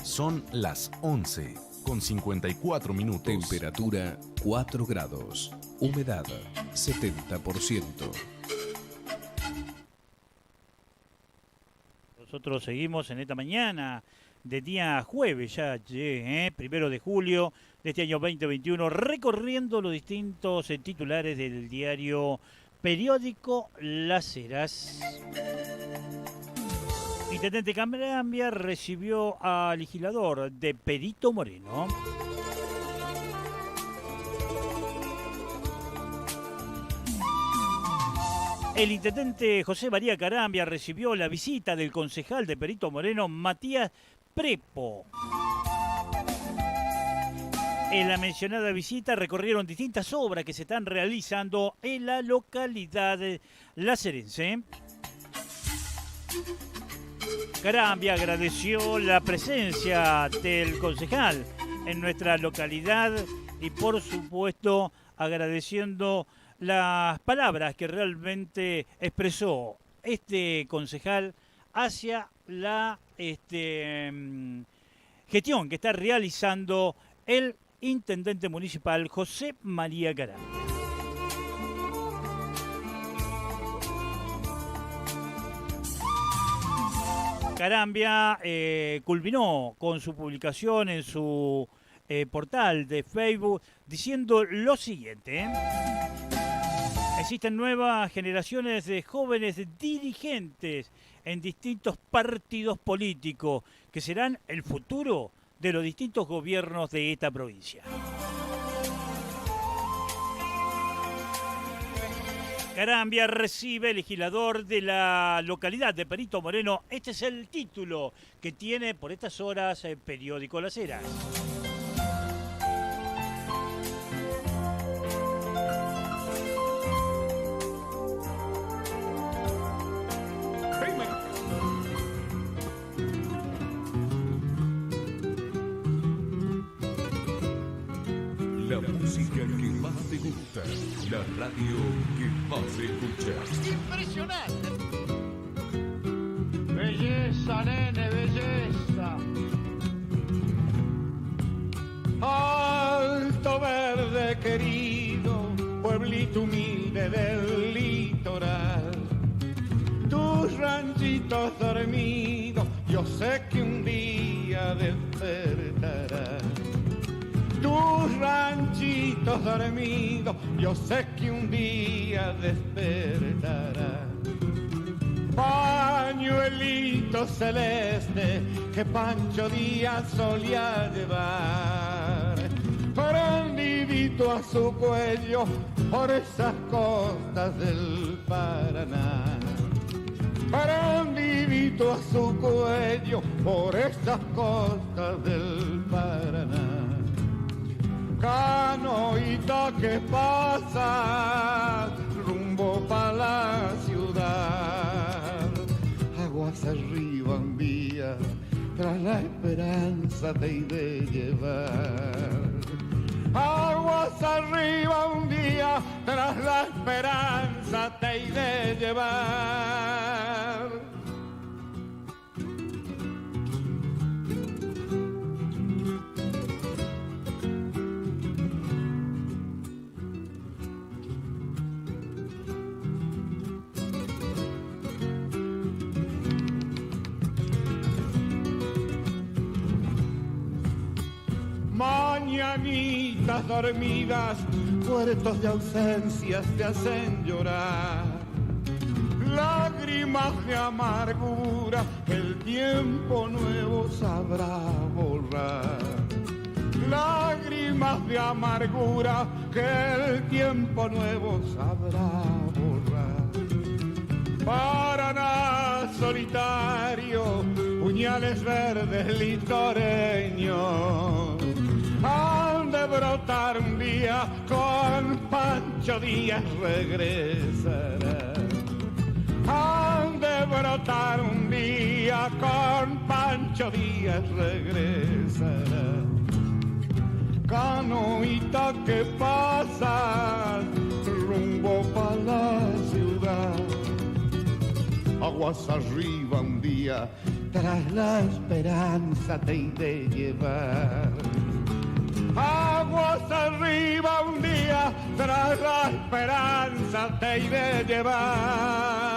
Son las 11 con 54 minutos. Temperatura 4 grados. Humedad 70%. Nosotros seguimos en esta mañana de día jueves, ya 1 de julio de este año 2021, recorriendo los distintos titulares del diario periódico Las Heras. Intendente Carambia recibió al legislador de Perito Moreno. El intendente José María Carambia recibió la visita del concejal de Perito Moreno, Matías Prepo. En la mencionada visita recorrieron distintas obras que se están realizando en la localidad lacerense. Carambia agradeció la presencia del concejal en nuestra localidad y, por supuesto, agradeciendo las palabras que realmente expresó este concejal hacia la gestión que está realizando el intendente municipal José María Carambia. Carambia culminó con su publicación en su portal de Facebook diciendo lo siguiente: existen nuevas generaciones de jóvenes dirigentes en distintos partidos políticos que serán el futuro de los distintos gobiernos de esta provincia. Carambia recibe legislador de la localidad de Perito Moreno. Este es el título que tiene por estas horas el periódico Las Heras. La música que más te gusta, la radio que más escuchas. ¡Impresionante! Belleza, nene, belleza. Alto Verde querido, pueblito humilde del litoral. Tus ranchitos dormidos, yo sé que un día despertarán. pañuelitos dormidos, yo sé que un día despertará. Pañuelito celeste que Pancho Díaz solía llevar, prendidito a su cuello por esas costas del Paraná. Prendidito a su cuello por esas costas del Paraná. Canoita que pasa rumbo pa' la ciudad, aguas arriba un día, tras la esperanza te iré llevar. Aguas arriba un día, tras la esperanza te iré llevar. Mañanitas dormidas, puertos de ausencias te hacen llorar. Lágrimas de amargura que el tiempo nuevo sabrá borrar. Lágrimas de amargura que el tiempo nuevo sabrá borrar. Paraná solitario, puñales verdes litoreños, han de brotar un día, con Pancho Díaz regresará. Han de brotar un día, con Pancho Díaz regresará. Canoita que pasa rumbo pa' la ciudad, aguas arriba un día, tras la esperanza te iré llevar. Aguas arriba un día, tras la esperanza te iré llevar.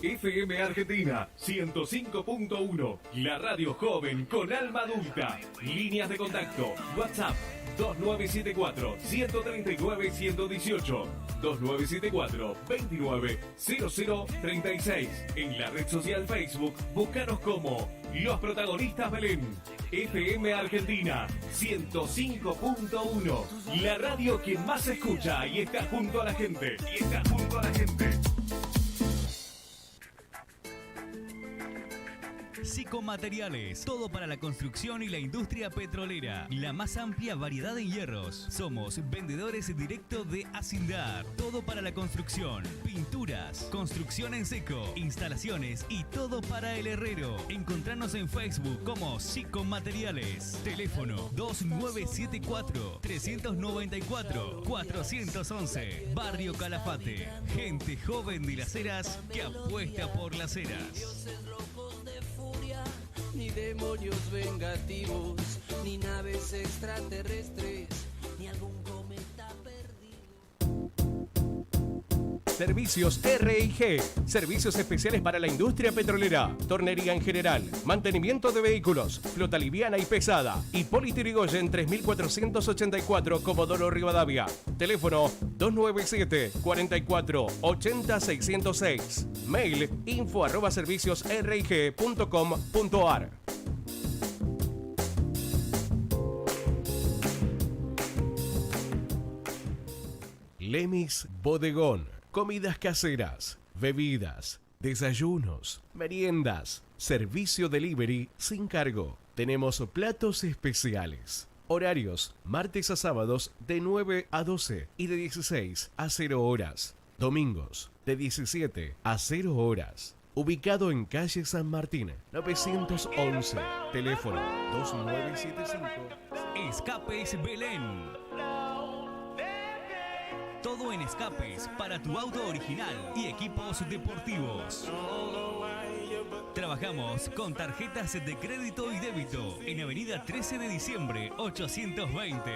FM Argentina 105.1, la radio joven con alma adulta. Líneas de contacto, WhatsApp 2974-139-118, 2974-290036. En la red social Facebook, búscanos como Los Protagonistas Belén. FM Argentina 105.1, la radio que más se escucha y está junto a la gente. Sicomateriales, todo para la construcción y la industria petrolera. La más amplia variedad en hierros. Somos vendedores directo de Asindar. Todo para la construcción, pinturas, construcción en seco, instalaciones y todo para el herrero. Encontranos en Facebook como Sicomateriales. Teléfono 2974-394-411. Barrio Calafate. Gente joven de Las Heras que apuesta por Las Heras. Ni demonios vengativos, ni naves extraterrestres, ni algún cometa perdido. Servicios R&G, servicios especiales para la industria petrolera, tornería en general, mantenimiento de vehículos, flota liviana y pesada. Hipólito Yrigoyen 3484, Comodoro Rivadavia. Teléfono 297-44-80-606. Mail info@serviciosrig.com.ar. Lemis Bodegón. Comidas caseras, bebidas, desayunos, meriendas, servicio delivery sin cargo. Tenemos platos especiales. Horarios, martes a sábados de 9 a 12 y de 16 a 0 horas. Domingos, de 17 a 0 horas. Ubicado en calle San Martín, 911. Teléfono 2975. Escapes Belén. Todo en escapes para tu auto original y equipos deportivos. Trabajamos con tarjetas de crédito y débito en Avenida 13 de Diciembre 820.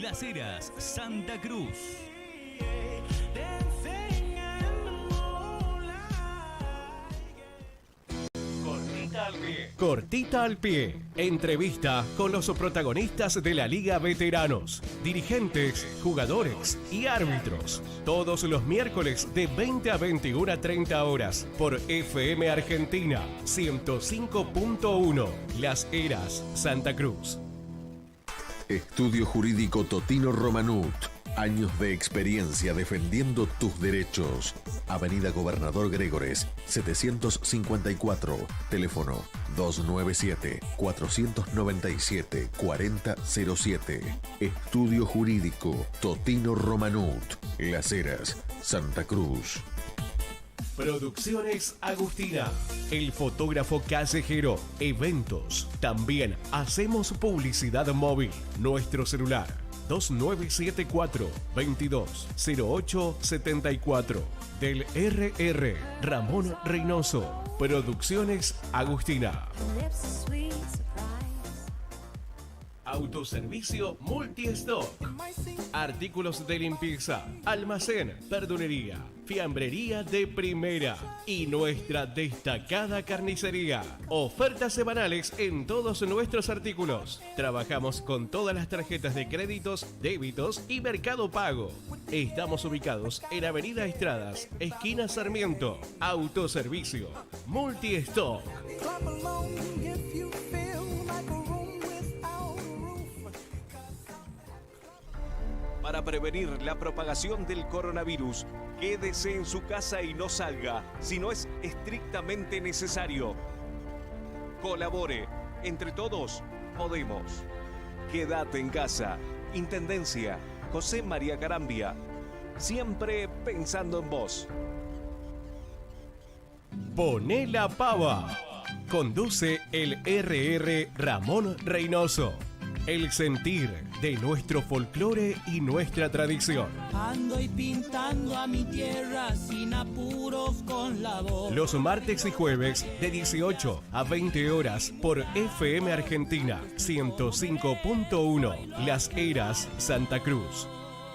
Las Heras, Santa Cruz. Cortita al pie. Cortita al pie. Entrevista con los protagonistas de la Liga Veteranos, dirigentes, jugadores y árbitros. Todos los miércoles de 20 a 21 a 30 horas por FM Argentina 105.1. Las Heras, Santa Cruz. Estudio Jurídico Totino Romanut. Años de experiencia defendiendo tus derechos. Avenida Gobernador Gregores, 754. Teléfono 297-497-4007. Estudio Jurídico Totino Romanut. Las Heras, Santa Cruz. Producciones Agustina, el fotógrafo callejero, eventos. También hacemos publicidad móvil. Nuestro celular 2974-220874. Del RR Ramón Reynoso. Producciones Agustina. Autoservicio Multistock. Artículos de limpieza, almacén, verdulería, fiambrería de primera y nuestra destacada carnicería. Ofertas semanales en todos nuestros artículos. Trabajamos con todas las tarjetas de créditos, débitos y Mercado Pago. Estamos ubicados en Avenida Estradas, esquina Sarmiento. Autoservicio Multistock. Para prevenir la propagación del coronavirus, quédese en su casa y no salga si no es estrictamente necesario. Colabore. Entre todos, podemos. Quédate en casa. Intendencia José María Carambia. Siempre pensando en vos. Poné la pava. Conduce el RR Ramón Reynoso. El sentir de nuestro folclore y nuestra tradición. Ando y pintando a mi tierra sin apuros con la voz. Los martes y jueves de 18 a 20 horas por FM Argentina 105.1. Las Heras, Santa Cruz.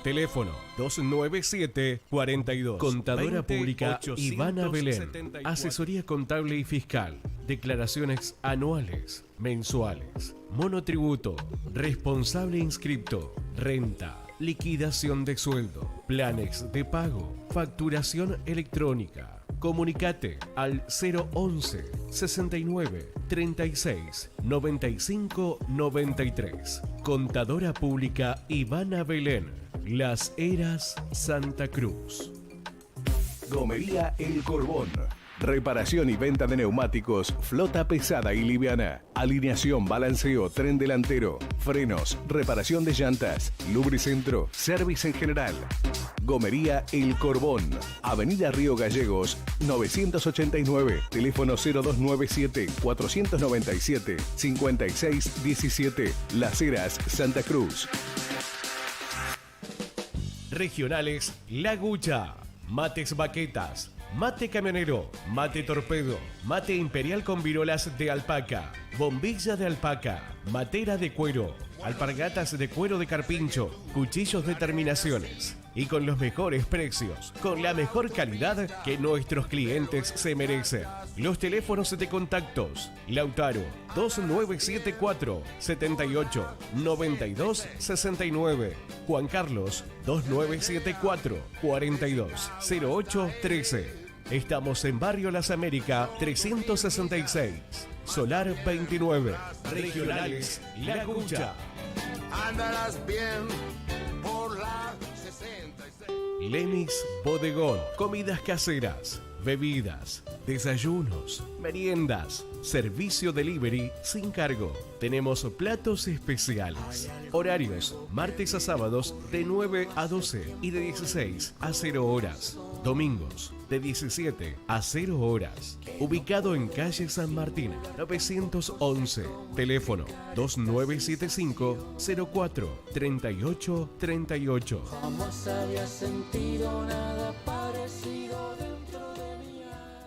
Teléfono 297-42. Contadora Pública Ivana Belén. Asesoría contable y fiscal. Declaraciones anuales, mensuales. Monotributo. Responsable inscripto. Renta. Liquidación de sueldo. Planes de pago. Facturación electrónica. Comunicate al 011 69 36 95 93. Contadora Pública Ivana Belén. Las Heras, Santa Cruz. Gomería El Corbón. Reparación y venta de neumáticos, flota pesada y liviana. Alineación, balanceo, tren delantero, frenos, reparación de llantas, lubricentro, service en general. Gomería El Corbón. Avenida Río Gallegos, 989. Teléfono 0297-497-5617. Las Heras, Santa Cruz. Regionales La Gucha. Mates baquetas. Mate camionero, mate torpedo, mate imperial con virolas de alpaca, bombilla de alpaca, matera de cuero, alpargatas de cuero de carpincho, cuchillos de terminaciones. Y con los mejores precios, con la mejor calidad que nuestros clientes se merecen. Los teléfonos de contactos: Lautaro 2974 78 92 69, Juan Carlos 2974 42 08 13. Estamos en Barrio Las Américas 366, Solar 29. Regionales La Gucha. Andarás bien por la 66. Lemis Bodegón. Comidas caseras, bebidas, desayunos, meriendas, servicio delivery sin cargo. Tenemos platos especiales. Horarios: martes a sábados de 9 a 12 y de 16 a 0 horas. Domingos de 17 a 0 horas. Ubicado en calle San Martín 911. Teléfono 2975 04 38 38. Jamás había sentido nada parecido dentro de mi alma.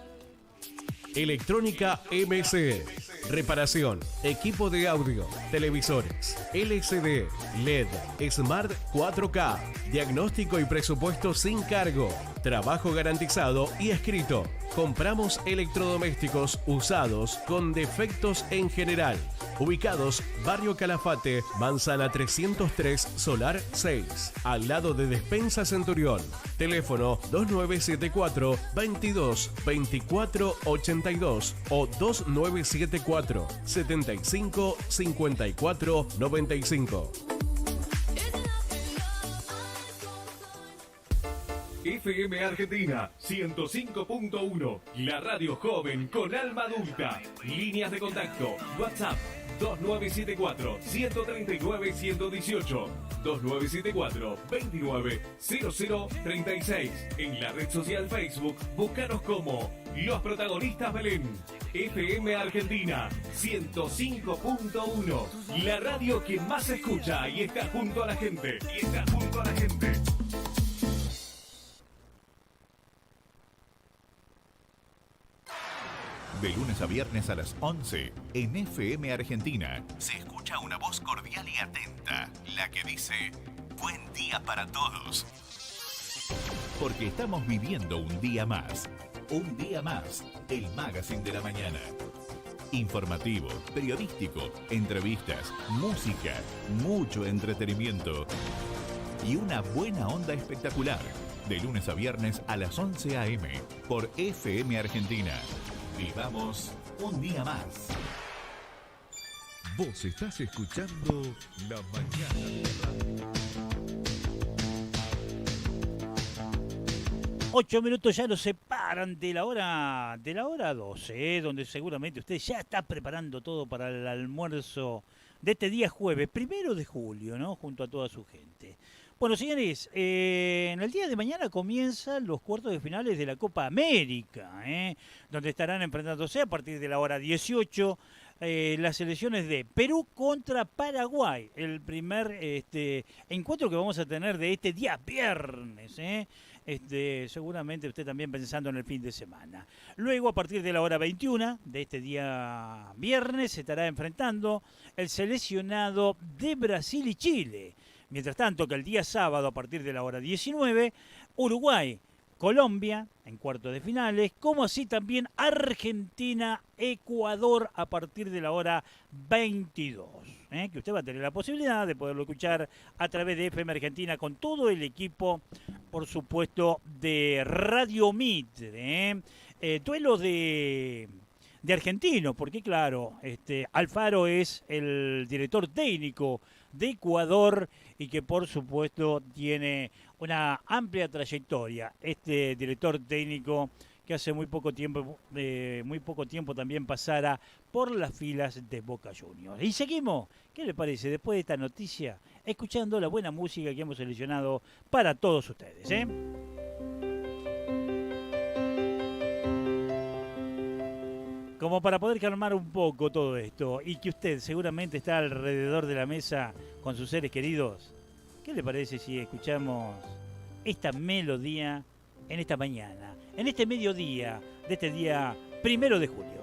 Electrónica MC. Reparación, equipo de audio, televisores, LCD, LED, Smart 4K, diagnóstico y presupuesto sin cargo. Trabajo garantizado y escrito. Compramos electrodomésticos usados con defectos en general. Ubicados Barrio Calafate, Manzana 303, Solar 6, al lado de Despensa Centurión. Teléfono 2974 22 24 82 o 2974 75 54 95. FM Argentina 105.1, la radio joven con alma adulta. Líneas de contacto, WhatsApp 2974-139-118, 2974-290036. En la red social Facebook, búscanos como Los Protagonistas Belén. FM Argentina 105.1, la radio que más se escucha y está junto a la gente. De lunes a viernes a las 11, en FM Argentina, se escucha una voz cordial y atenta, la que dice, buen día para todos. Porque estamos viviendo un día más, el magazine de la mañana. Informativo, periodístico, entrevistas, música, mucho entretenimiento y una buena onda espectacular. De lunes a viernes a las 11 a.m. por FM Argentina. Vivamos un día más. Vos estás escuchando La Mañana de Radio. 8 minutos ya nos separan de la hora 12, donde seguramente usted ya está preparando todo para el almuerzo de este día jueves, 1 de julio, ¿no? Junto a toda su gente. Bueno, señores, en el día de mañana comienzan los cuartos de finales de la Copa América, donde estarán enfrentándose a partir de la hora 18 las selecciones de Perú contra Paraguay, el primer encuentro que vamos a tener de este día viernes, seguramente usted también pensando en el fin de semana. Luego, a partir de la hora 21 de este día viernes, se estará enfrentando el seleccionado de Brasil y Chile. Mientras tanto, que el día sábado, a partir de la hora 19, Uruguay, Colombia, en cuartos de finales, como así también Argentina, Ecuador, a partir de la hora 22. Que usted va a tener la posibilidad de poderlo escuchar a través de FM Argentina con todo el equipo, por supuesto, de Radio Mitre. Duelo de argentinos, porque claro, Alfaro es el director técnico de Ecuador y que por supuesto tiene una amplia trayectoria. Este director técnico que hace muy poco tiempo también pasara por las filas de Boca Juniors. Y seguimos, ¿qué le parece? Después de esta noticia, escuchando la buena música que hemos seleccionado para todos ustedes, Como para poder calmar un poco todo esto y que usted seguramente está alrededor de la mesa con sus seres queridos, ¿qué le parece si escuchamos esta melodía en esta mañana, en este mediodía de este día 1 de julio?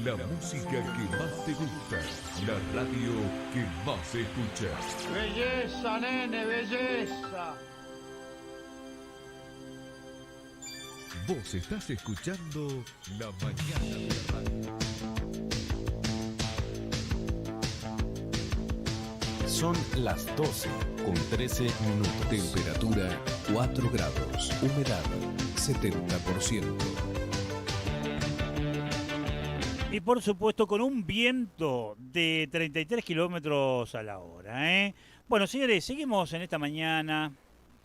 La música que más te gusta. La radio que más se escucha. Belleza, nene, belleza. Vos estás escuchando La Mañana de la Radio. Son las 12 con 13 minutos. Temperatura 4 grados. Humedad 70%. Y por supuesto con un viento de 33 kilómetros a la hora. Bueno, señores, seguimos en esta mañana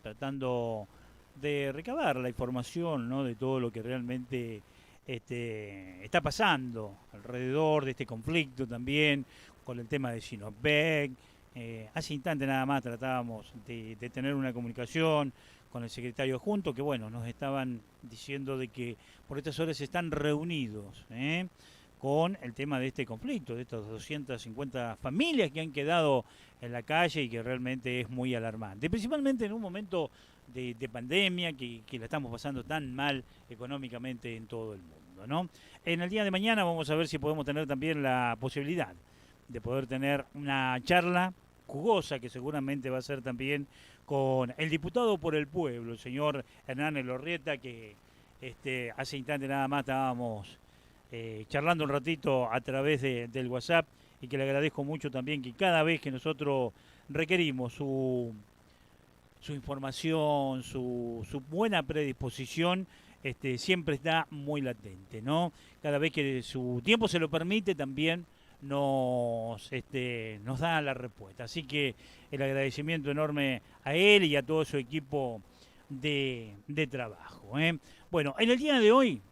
tratando de recabar la información, ¿no?, de todo lo que realmente está pasando alrededor de este conflicto también, con el tema de Sinopec. Hace instante nada más tratábamos de tener una comunicación con el secretario adjunto, que bueno, nos estaban diciendo de que por estas horas están reunidos con el tema de este conflicto, de estas 250 familias que han quedado en la calle y que realmente es muy alarmante, principalmente en un momento de pandemia que la estamos pasando tan mal económicamente en todo el mundo, ¿no? En el día de mañana vamos a ver si podemos tener también la posibilidad de poder tener una charla jugosa que seguramente va a ser también con el diputado por el pueblo, el señor Hernán Elorrieta, que hace instante nada más estábamos charlando un ratito a través del WhatsApp, y que le agradezco mucho también que cada vez que nosotros requerimos su información, su buena predisposición, siempre está muy latente, ¿no? Cada vez que su tiempo se lo permite también nos da la respuesta. Así que el agradecimiento enorme a él y a todo su equipo de trabajo. Bueno, en el día de hoy,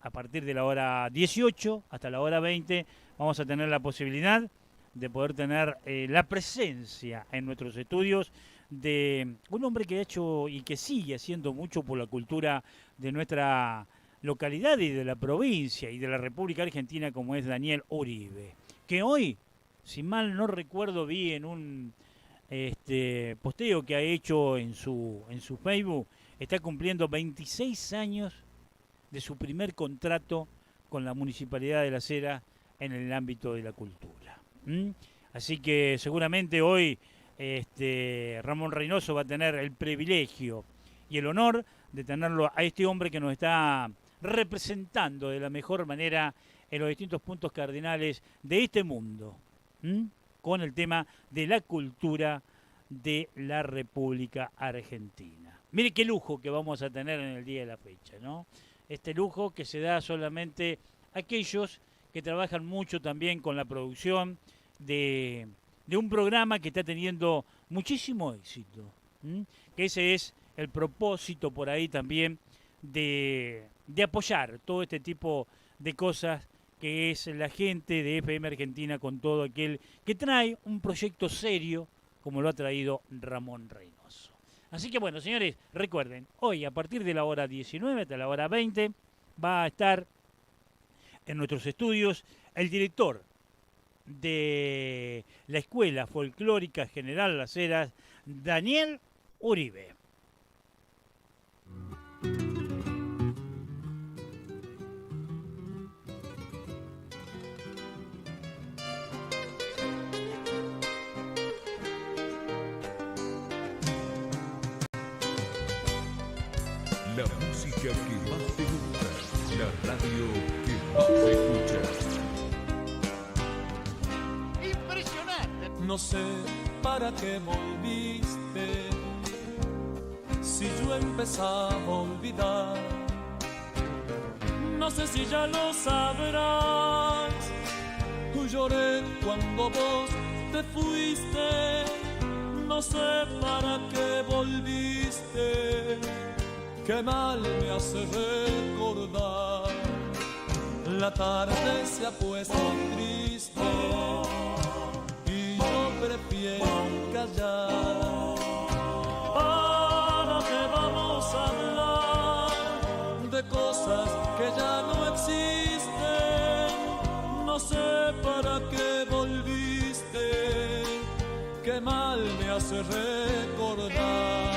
a partir de la hora 18 hasta la hora 20, vamos a tener la posibilidad de poder tener la presencia en nuestros estudios de un hombre que ha hecho y que sigue haciendo mucho por la cultura de nuestra localidad y de la provincia y de la República Argentina, como es Daniel Uribe, que hoy, si mal no recuerdo, vi en un posteo que ha hecho en su Facebook, está cumpliendo 26 años de su primer contrato con la Municipalidad de Las Heras en el ámbito de la cultura. Así que seguramente hoy Ramón Reynoso va a tener el privilegio y el honor de tenerlo a este hombre que nos está representando de la mejor manera en los distintos puntos cardinales de este mundo, con el tema de la cultura de la República Argentina. Mire qué lujo que vamos a tener en el día de la fecha, ¿no? Este lujo que se da solamente a aquellos que trabajan mucho también con la producción de un programa que está teniendo muchísimo éxito, que ese es el propósito por ahí también de apoyar todo este tipo de cosas, que es la gente de FM Argentina con todo aquel que trae un proyecto serio como lo ha traído Ramón Reynoso. Así que bueno, señores, recuerden, hoy a partir de la hora 19 hasta la hora 20 va a estar en nuestros estudios el director de la Escuela Folclórica General Las Heras, Daniel Uribe. La música que más te gusta, la radio que más se escucha. Impresionante. No sé para qué volviste, si yo empezaba a olvidar. No sé si ya lo sabrás. Lloré cuando vos te fuiste. No sé para qué volviste. Qué mal me hace recordar. La tarde se ha puesto triste y yo prefiero callar. ¿Para qué vamos a hablar de cosas que ya no existen? No sé para qué volviste. Qué mal me hace recordar.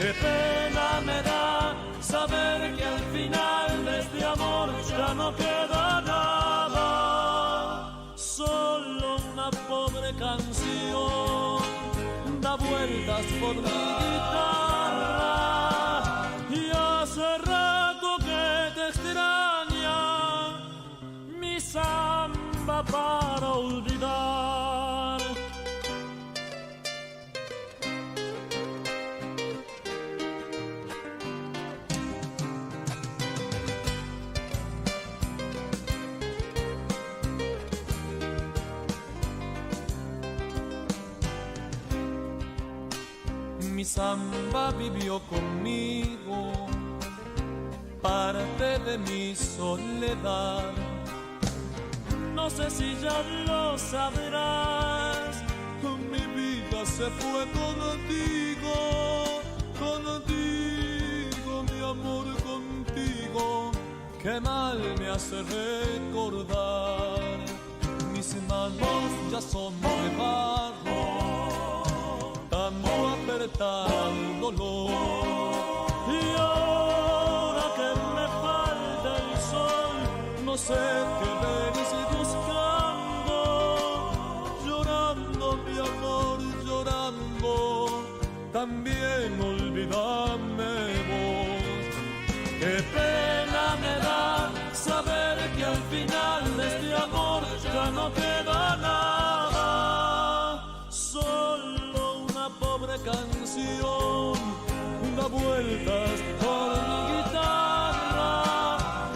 Qué pena me da saber que al final de este amor ya no no queda nada, solo una pobre canción da vueltas por mi guitarra y hace rato que te extraña mi samba para olvidar. Mi samba vivió conmigo, parte de mi soledad. No sé si ya lo sabrás, mi vida se fue contigo, contigo, mi amor, contigo. Qué mal me hace recordar, mis manos ya son de barro, tanto apretar el dolor. Y ahora que me falta el sol, no sé qué venís buscando, llorando mi amor, llorando, también olvídame vos. Qué pena me da saber que al final de este amor ya no queda nada, solo una pobre canción da vueltas por mi guitarra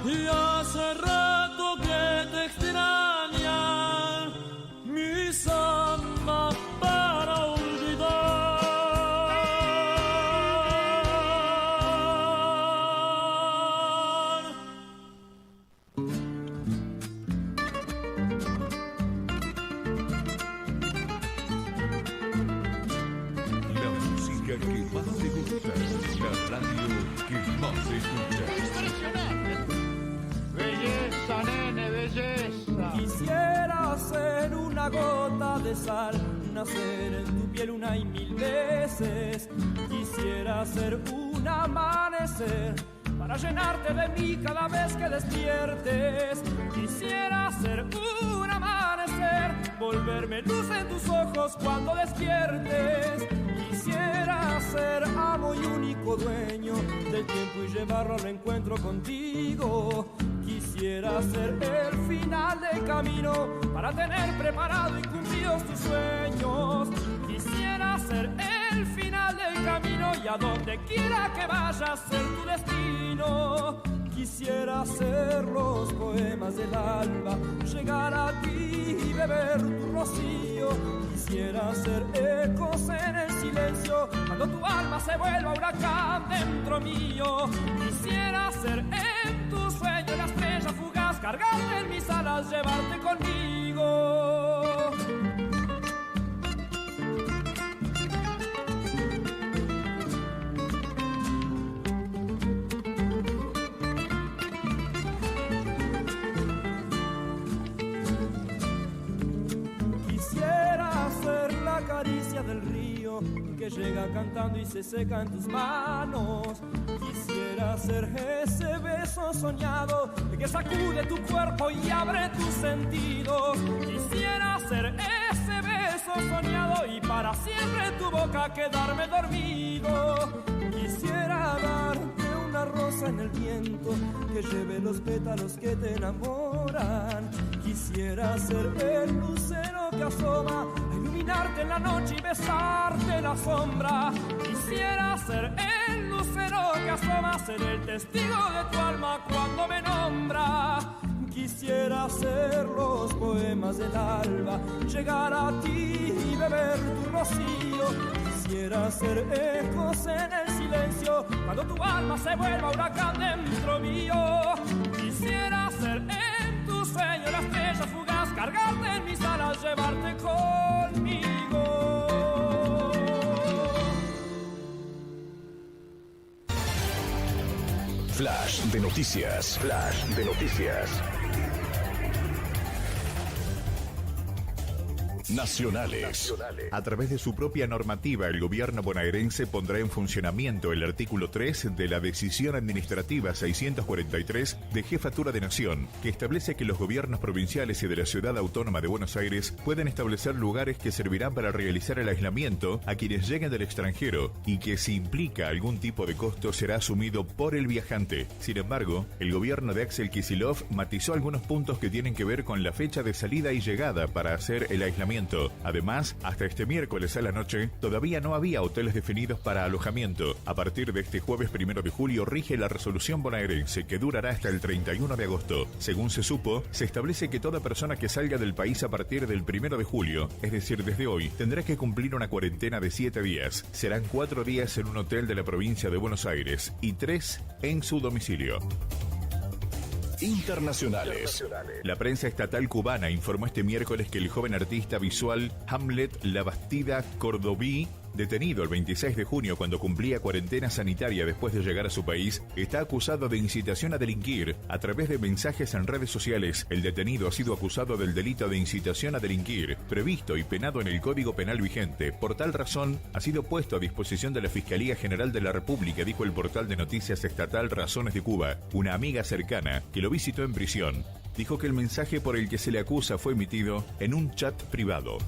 y hace rato que te extraña mi samba para olvidar. La música que más te gusta, la radio que más se escucha. Belleza, nene, belleza. Quisiera ser una gota de sal, nacer en tu piel una y mil veces. Quisiera ser un amanecer para llenarte de mí cada vez que despiertes. Quisiera ser un amanecer, volverme luz en tus ojos cuando despiertes. Quisiera ser amo y único dueño del tiempo y llevarlo al encuentro contigo. Quisiera ser el final del camino para tener preparado y cumplidos tus sueños. Quisiera ser el final del camino y a donde quiera que vayas ser tu destino. Quisiera ser los poemas del alba, llegar a ti y beber tu rocío. Quisiera ser ecos en el silencio cuando tu alma se vuelva huracán dentro mío. Quisiera ser en tu sueño la estrella fugaz, cargarte en mis alas, llevarte conmigo. Quisiera ser la caricia del río que llega cantando y se seca en tus manos. Quisiera ser ese beso soñado que sacude tu cuerpo y abre tus sentidos. Quisiera ser ese beso soñado y para siempre en tu boca quedarme dormido. Quisiera darte una rosa en el viento que lleve los pétalos que te enamoran. Quisiera ser el lucero que asoma a iluminarte en la noche y besarte la sombra. Quisiera ser el lucero que asoma, ser el testigo de tu alma cuando me nombra. Quisiera ser los poemas del alba, llegar a ti y beber tu rocío. Quisiera ser ecos en el silencio cuando tu alma se vuelva huracán dentro mío. Quisiera ser en tu sueño la estrella fugaz, cargarte en mis alas, llevarte conmigo. Flash de noticias. Flash de noticias. Nacionales. A través de su propia normativa, el gobierno bonaerense pondrá en funcionamiento el artículo 3 de la Decisión Administrativa 643 de Jefatura de Nación, que establece que los gobiernos provinciales y de la Ciudad Autónoma de Buenos Aires pueden establecer lugares que servirán para realizar el aislamiento a quienes lleguen del extranjero y que si implica algún tipo de costo será asumido por el viajante. Sin embargo, el gobierno de Axel Kicillof matizó algunos puntos que tienen que ver con la fecha de salida y llegada para hacer el aislamiento. Además, hasta este miércoles a la noche, todavía no había hoteles definidos para alojamiento. A partir de este jueves 1 de julio rige la resolución bonaerense que durará hasta el 31 de agosto. Según se supo, se establece que toda persona que salga del país a partir del 1 de julio, es decir, desde hoy, tendrá que cumplir una cuarentena de 7 días. Serán 4 días en un hotel de la provincia de Buenos Aires y 3 en su domicilio. Internacionales. La prensa estatal cubana informó este miércoles que el joven artista visual Hamlet Labastida Cordobí, detenido el 26 de junio cuando cumplía cuarentena sanitaria después de llegar a su país, está acusado de incitación a delinquir a través de mensajes en redes sociales. El detenido ha sido acusado del delito de incitación a delinquir, previsto y penado en el Código Penal vigente. Por tal razón, ha sido puesto a disposición de la Fiscalía General de la República, dijo el portal de noticias estatal Razones de Cuba. Una amiga cercana, que lo visitó en prisión, dijo que el mensaje por el que se le acusa fue emitido en un chat privado.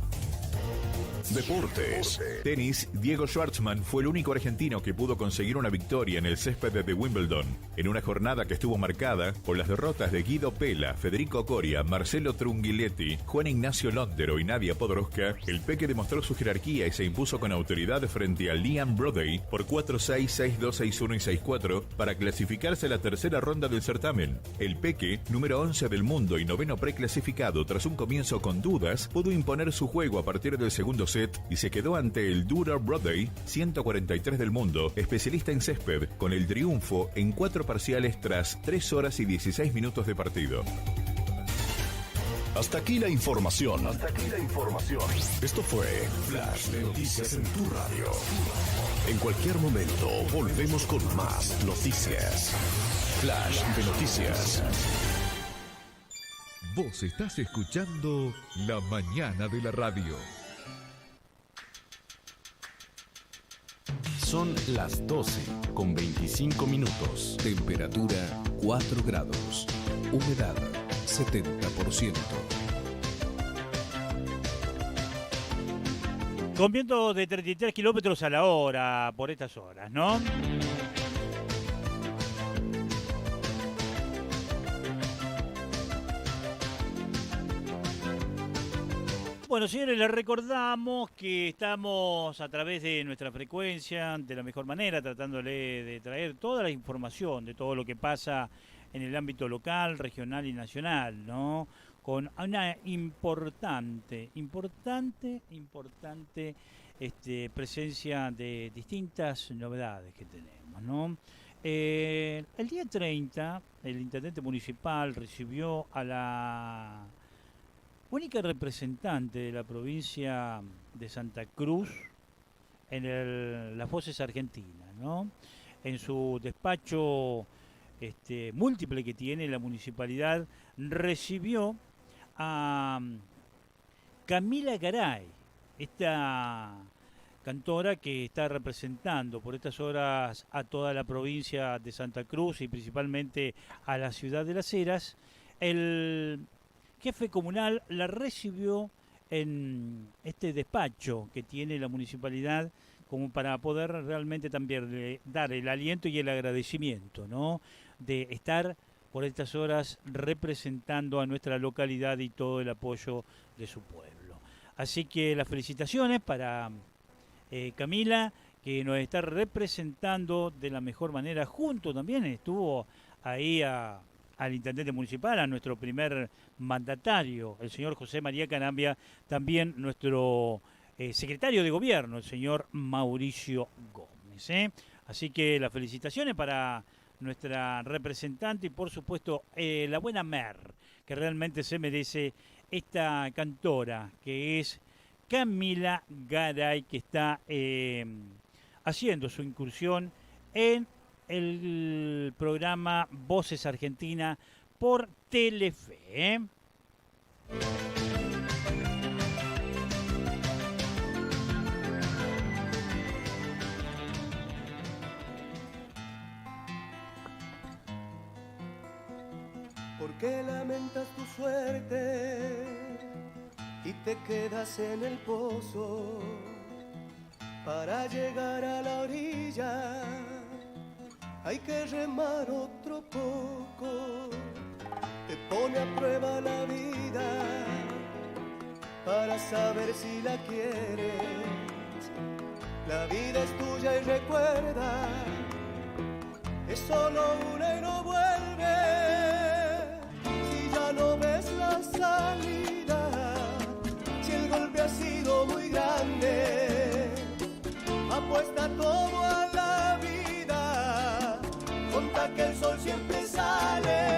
Deportes. Tenis, Diego Schwartzman fue el único argentino que pudo conseguir una victoria en el césped de Wimbledon, en una jornada que estuvo marcada por las derrotas de Guido Pella, Federico Coria, Marcelo Trungelliti, Juan Ignacio Londero y Nadia Podoroska. El Peque demostró su jerarquía y se impuso con autoridad frente a Liam Brody por 4-6, 6-2, 6-1 y 6-4 para clasificarse a la tercera ronda del certamen. El Peque, número 11 del mundo y noveno preclasificado tras un comienzo con dudas, pudo imponer su juego a partir del segundo set y se quedó ante el Duda Brody, 143 del mundo, especialista en césped, con el triunfo en 4 parciales tras 3 horas y 16 minutos de partido. Hasta aquí la información. Esto fue Flash de Noticias en tu radio. En cualquier momento volvemos con más noticias. Flash de Noticias. Vos estás escuchando La Mañana de la Radio. Son las 12 con 25 minutos. Temperatura 4 grados. Humedad 70%. Con viento de 33 kilómetros a la hora por estas horas, ¿no? Bueno, señores, les recordamos que estamos a través de nuestra frecuencia de la mejor manera, tratándole de traer toda la información de todo lo que pasa en el ámbito local, regional y nacional, ¿no? Con una importante presencia de distintas novedades que tenemos, ¿no? El día 30, el intendente municipal recibió a la única representante de la provincia de Santa Cruz en las voces argentinas, ¿no? En su despacho múltiple que tiene la municipalidad, recibió a Camila Garay, esta cantora que está representando por estas horas a toda la provincia de Santa Cruz y principalmente a la ciudad de Las Heras. El jefe comunal la recibió en este despacho que tiene la municipalidad como para poder realmente también dar el aliento y el agradecimiento, ¿no? De estar por estas horas representando a nuestra localidad y todo el apoyo de su pueblo. Así que las felicitaciones para Camila, que nos está representando de la mejor manera. Junto también estuvo ahí al intendente municipal, a nuestro primer mandatario, el señor José María Canambia, también nuestro secretario de gobierno, el señor Mauricio Gómez. Así que las felicitaciones para nuestra representante y por supuesto la buena Mer, que realmente se merece esta cantora, que es Camila Garay, que está haciendo su incursión en el programa Voces Argentina por Telefe. porque lamentas tu suerte y te quedas en el pozo. Para llegar a la orilla hay que remar otro poco. Te pone a prueba la vida para saber si la quieres. La vida es tuya y recuerda, es solo una y no vuelve. Si ya no ves la salida, si el golpe ha sido muy grande, apuesta todo a la vida, conta que el sol siempre sale.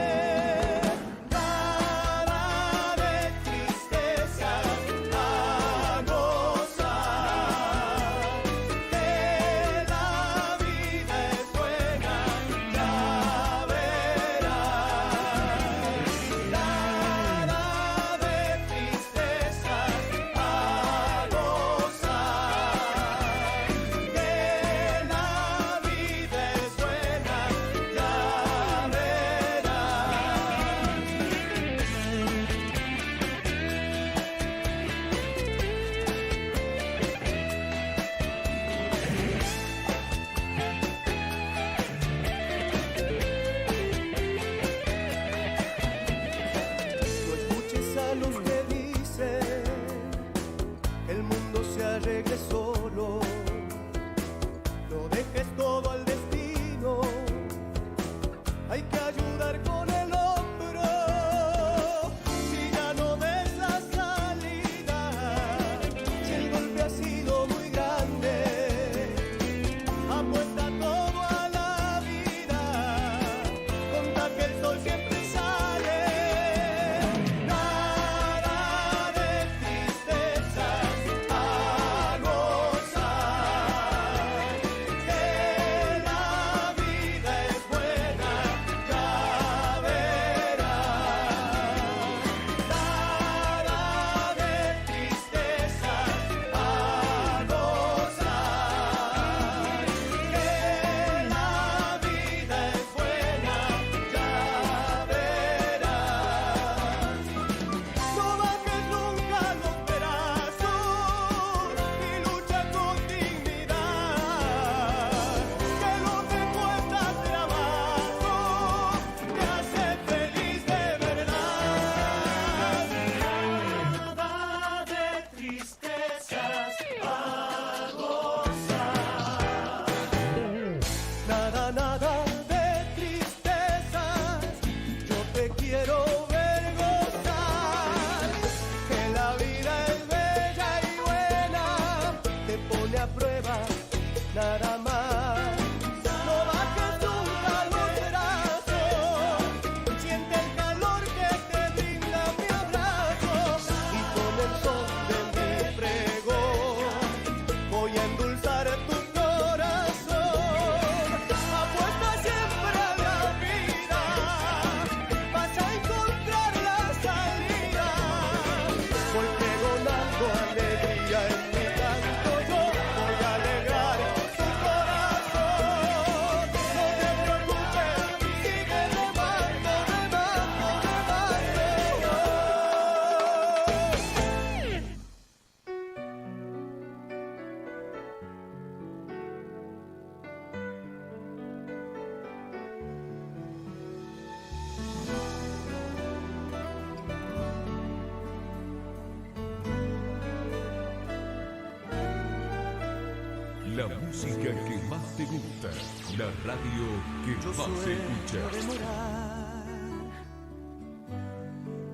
La música que más te gusta, la radio que más se escucha.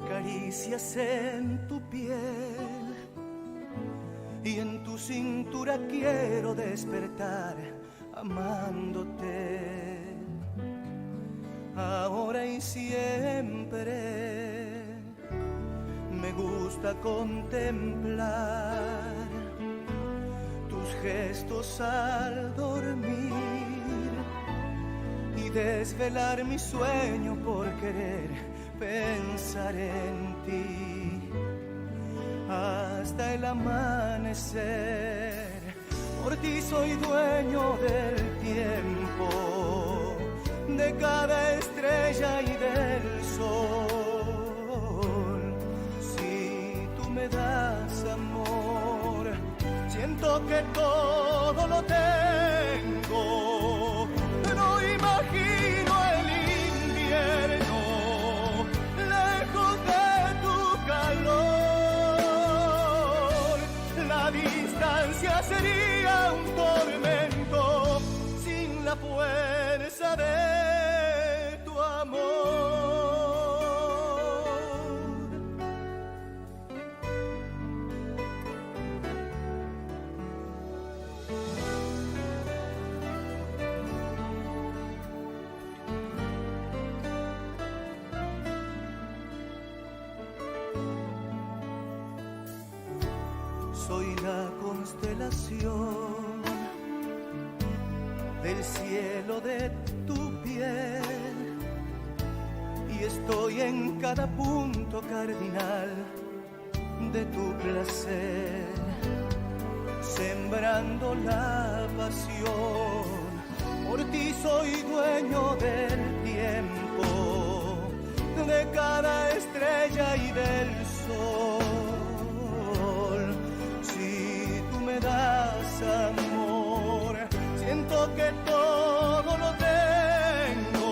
Caricias en tu piel y en tu cintura quiero despertar amándote. Ahora y siempre me gusta contemplar tus gestos al dormir y desvelar mi sueño por querer pensar en ti hasta el amanecer. Por ti soy dueño del tiempo, de cada estrella y del sol. que todo lo tengo. No imagino el invierno lejos de tu calor. La distancia sería un tormento sin la fuerza de tu amor. Soy la constelación del cielo de tu piel y estoy en cada punto cardinal de tu placer, sembrando la pasión. Por ti soy dueño del tiempo, de cada estrella y del sol. Me das amor, siento que todo lo tengo.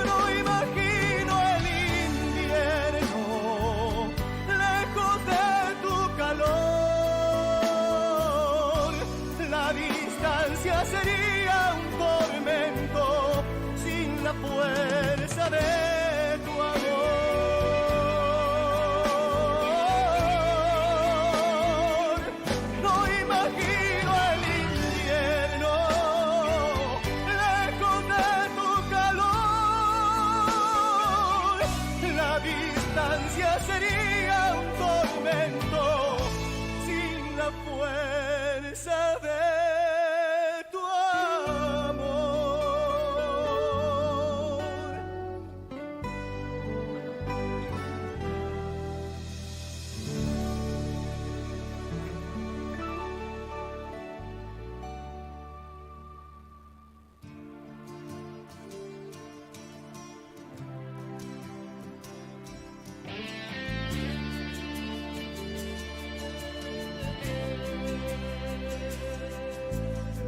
No imagino el invierno lejos de tu calor. La distancia sería un tormento sin la fuerza de tu amor. Sería un tormento sin la fuerza de tu amor.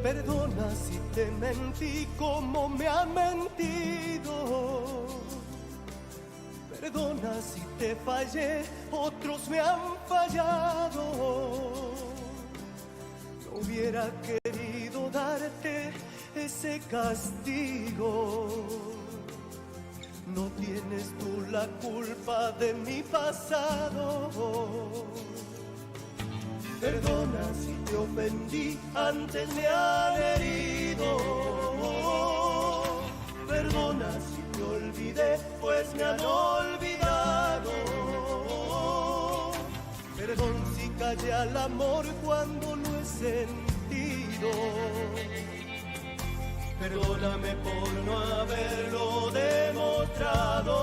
Perdona si te mentí como me han mentido. Perdona si te fallé, otros me han fallado. No hubiera querido darte ese castigo. No tienes tú la culpa de mi pasado. Perdona si te ofendí, antes me han herido. Perdona si te olvidé, pues me han olvidado. Perdón si callé al amor cuando lo he sentido. Perdóname por no haberlo demostrado.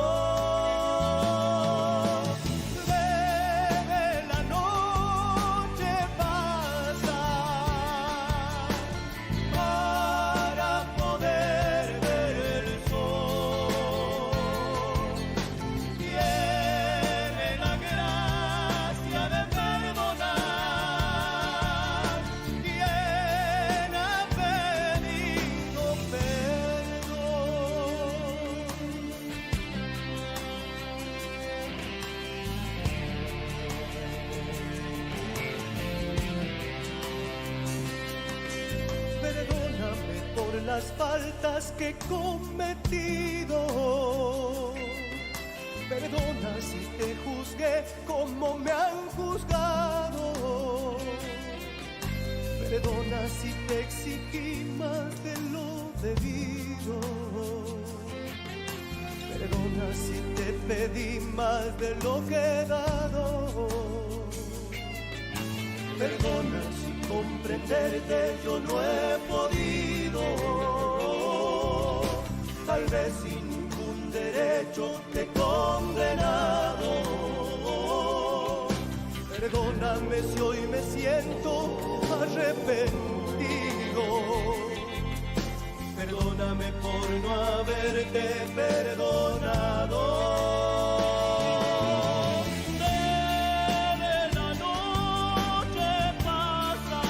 Las faltas que he cometido. Perdona si te juzgué como me han juzgado. Perdona si te exigí más de lo debido. Perdona si te pedí más de lo que he dado. Perdona si comprenderte yo no he podido. Tal vez sin ningún derecho te he condenado. Perdóname si hoy me siento arrepentido. Perdóname por no haberte perdonado. Desde la noche pasa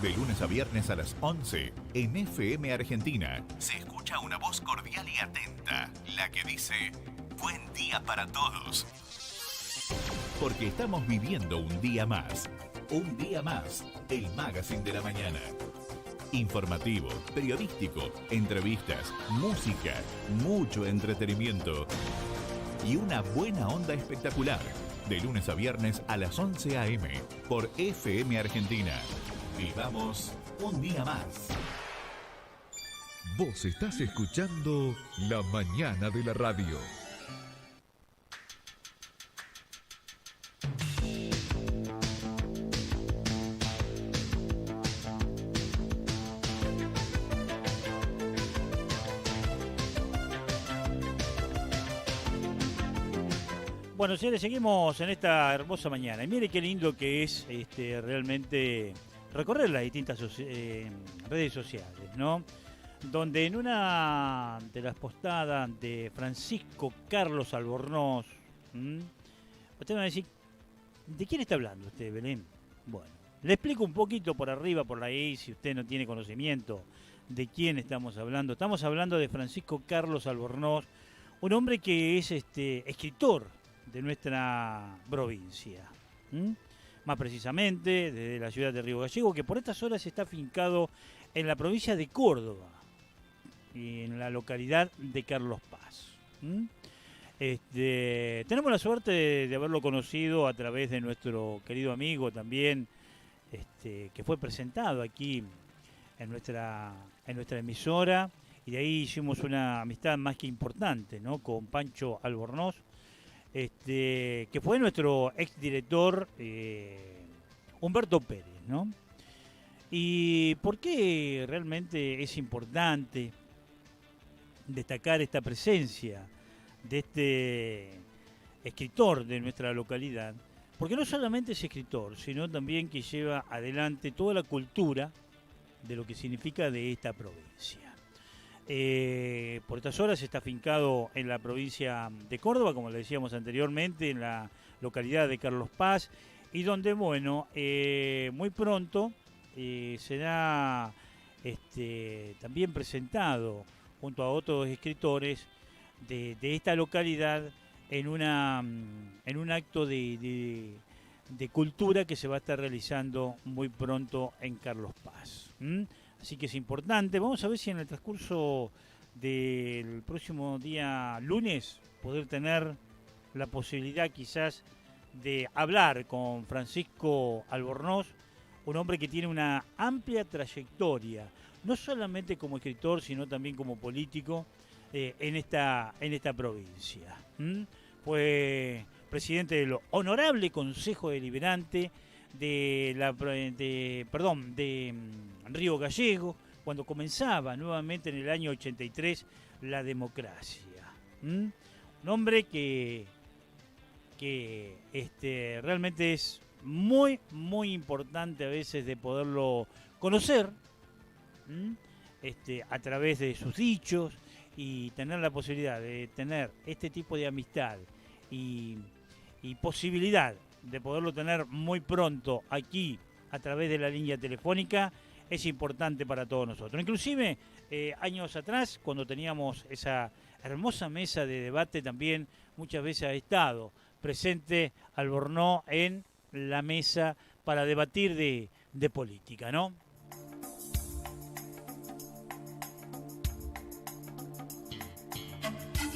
De lunes a viernes a las 11 en FM Argentina se escucha una voz cordial y atenta, la que dice buen día para todos. Porque estamos viviendo un día más, el magazine de la mañana. Informativo, periodístico, entrevistas, música, mucho entretenimiento y una buena onda espectacular. De lunes a viernes a las 11 a.m. por FM Argentina. Vivamos un día más. Vos estás escuchando La Mañana de la Radio. Bueno, señores, seguimos en esta hermosa mañana. Y mire qué lindo que es realmente recorrer las distintas redes sociales, ¿no? Donde en una de las postadas de Francisco Carlos Albornoz, usted me va a decir, ¿de quién está hablando usted, Belén? Bueno, le explico un poquito por arriba, por ahí, si usted no tiene conocimiento de quién estamos hablando. Estamos hablando de Francisco Carlos Albornoz, un hombre que es escritor de nuestra provincia, más precisamente desde la ciudad de Río Gallego, que por estas horas está afincado en la provincia de Córdoba y en la localidad de Carlos Paz. Tenemos la suerte de haberlo conocido a través de nuestro querido amigo también, que fue presentado aquí en nuestra emisora, y de ahí hicimos una amistad más que importante, ¿no?, con Pancho Albornoz, que fue nuestro exdirector Humberto Pérez, ¿no? ¿Y por qué realmente es importante destacar esta presencia de este escritor de nuestra localidad? Porque no solamente es escritor, sino también que lleva adelante toda la cultura de lo que significa de esta provincia. Por estas horas está afincado en la provincia de Córdoba, como le decíamos anteriormente, en la localidad de Carlos Paz, y donde, bueno, muy pronto será también presentado junto a otros escritores de esta localidad en un acto de cultura que se va a estar realizando muy pronto en Carlos Paz. Así que es importante. Vamos a ver si en el transcurso del próximo día lunes poder tener la posibilidad quizás de hablar con Francisco Albornoz, un hombre que tiene una amplia trayectoria, no solamente como escritor, sino también como político en esta provincia. Fue presidente del Honorable Consejo Deliberante de Río Gallego, cuando comenzaba nuevamente en el año 83 la democracia. Un hombre que realmente es muy, muy importante a veces de poderlo conocer a través de sus dichos, y tener la posibilidad de tener este tipo de amistad y posibilidad de poderlo tener muy pronto aquí a través de la línea telefónica es importante para todos nosotros. Inclusive años atrás, cuando teníamos esa hermosa mesa de debate, también muchas veces ha estado presente Albornoz en la mesa para debatir de política, ¿no?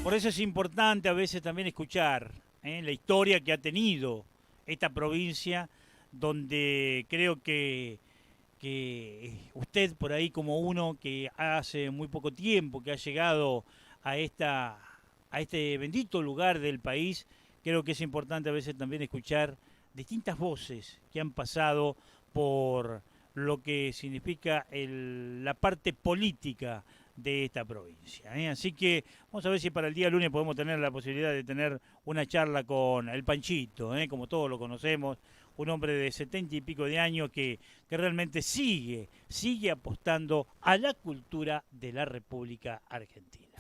Por eso es importante a veces también escuchar la historia que ha tenido esta provincia, donde creo que usted por ahí, como uno que hace muy poco tiempo que ha llegado a este bendito lugar del país, creo que es importante a veces también escuchar distintas voces que han pasado por lo que significa la parte política de esta provincia. Así que vamos a ver si para el día lunes podemos tener la posibilidad de tener una charla con el Panchito, como todos lo conocemos, un hombre de 70 y pico de años que realmente sigue apostando a la cultura de la República Argentina.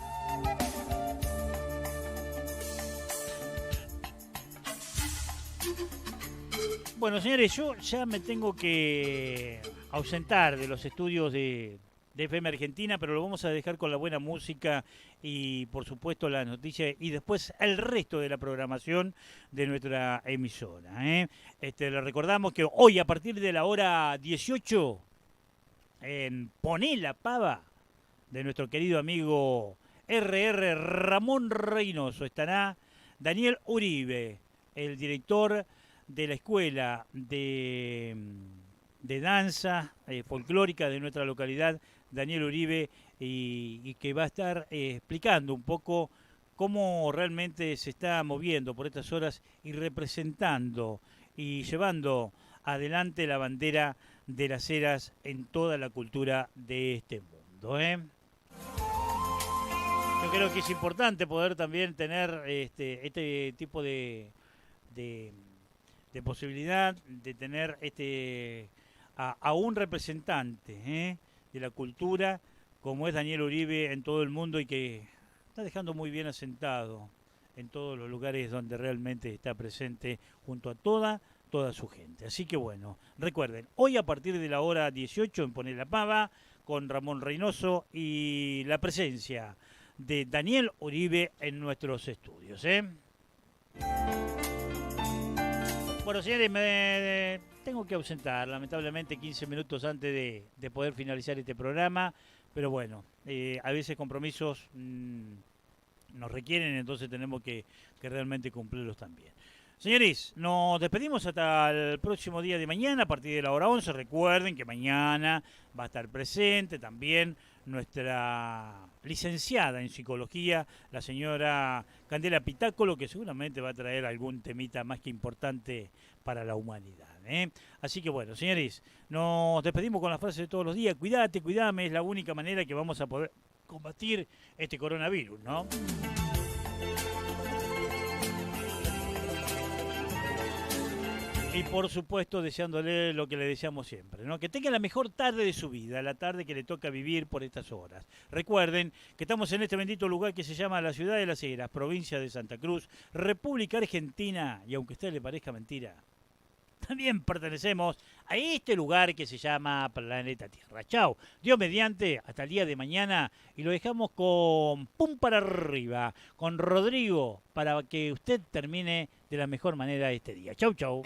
Bueno, señores, yo ya me tengo que ausentar de los estudios de FM Argentina, pero lo vamos a dejar con la buena música y por supuesto la noticia y después el resto de la programación de nuestra emisora. Le recordamos que hoy a partir de la hora 18 en Poné la Pava de nuestro querido amigo RR Ramón Reynoso estará Daniel Uribe, el director de la escuela de danza folclórica de nuestra localidad, Daniel Uribe, y que va a estar explicando un poco cómo realmente se está moviendo por estas horas y representando y llevando adelante la bandera de las Heras en toda la cultura de este mundo. Yo creo que es importante poder también tener este tipo de posibilidad de tener a un representante de la cultura como es Daniel Uribe en todo el mundo y que está dejando muy bien asentado en todos los lugares donde realmente está presente junto a toda su gente. Así que bueno, recuerden, hoy a partir de la hora 18 en Poné la Pava con Ramón Reynoso y la presencia de Daniel Uribe en nuestros estudios. Bueno, señores, me tengo que ausentar, lamentablemente 15 minutos antes de poder finalizar este programa, pero bueno, a veces compromisos nos requieren, entonces tenemos que realmente cumplirlos también. Señores, nos despedimos hasta el próximo día de mañana, a partir de la hora 11. Recuerden que mañana va a estar presente también nuestra licenciada en psicología, la señora Candela Pitácolo, que seguramente va a traer algún temita más que importante para la humanidad. Así que bueno, señores, nos despedimos con la frase de todos los días: cuídate, cuídame, es la única manera que vamos a poder combatir este coronavirus, ¿no? Y por supuesto deseándole lo que le deseamos siempre, ¿no? Que tenga la mejor tarde de su vida, la tarde que le toca vivir por estas horas. Recuerden que estamos en este bendito lugar que se llama la ciudad de Las Heras, provincia de Santa Cruz, República Argentina, y aunque a usted le parezca mentira, también pertenecemos a este lugar que se llama Planeta Tierra. Chau, Dios mediante, hasta el día de mañana, y lo dejamos con Pum para arriba, con Rodrigo, para que usted termine de la mejor manera este día. Chau, chau.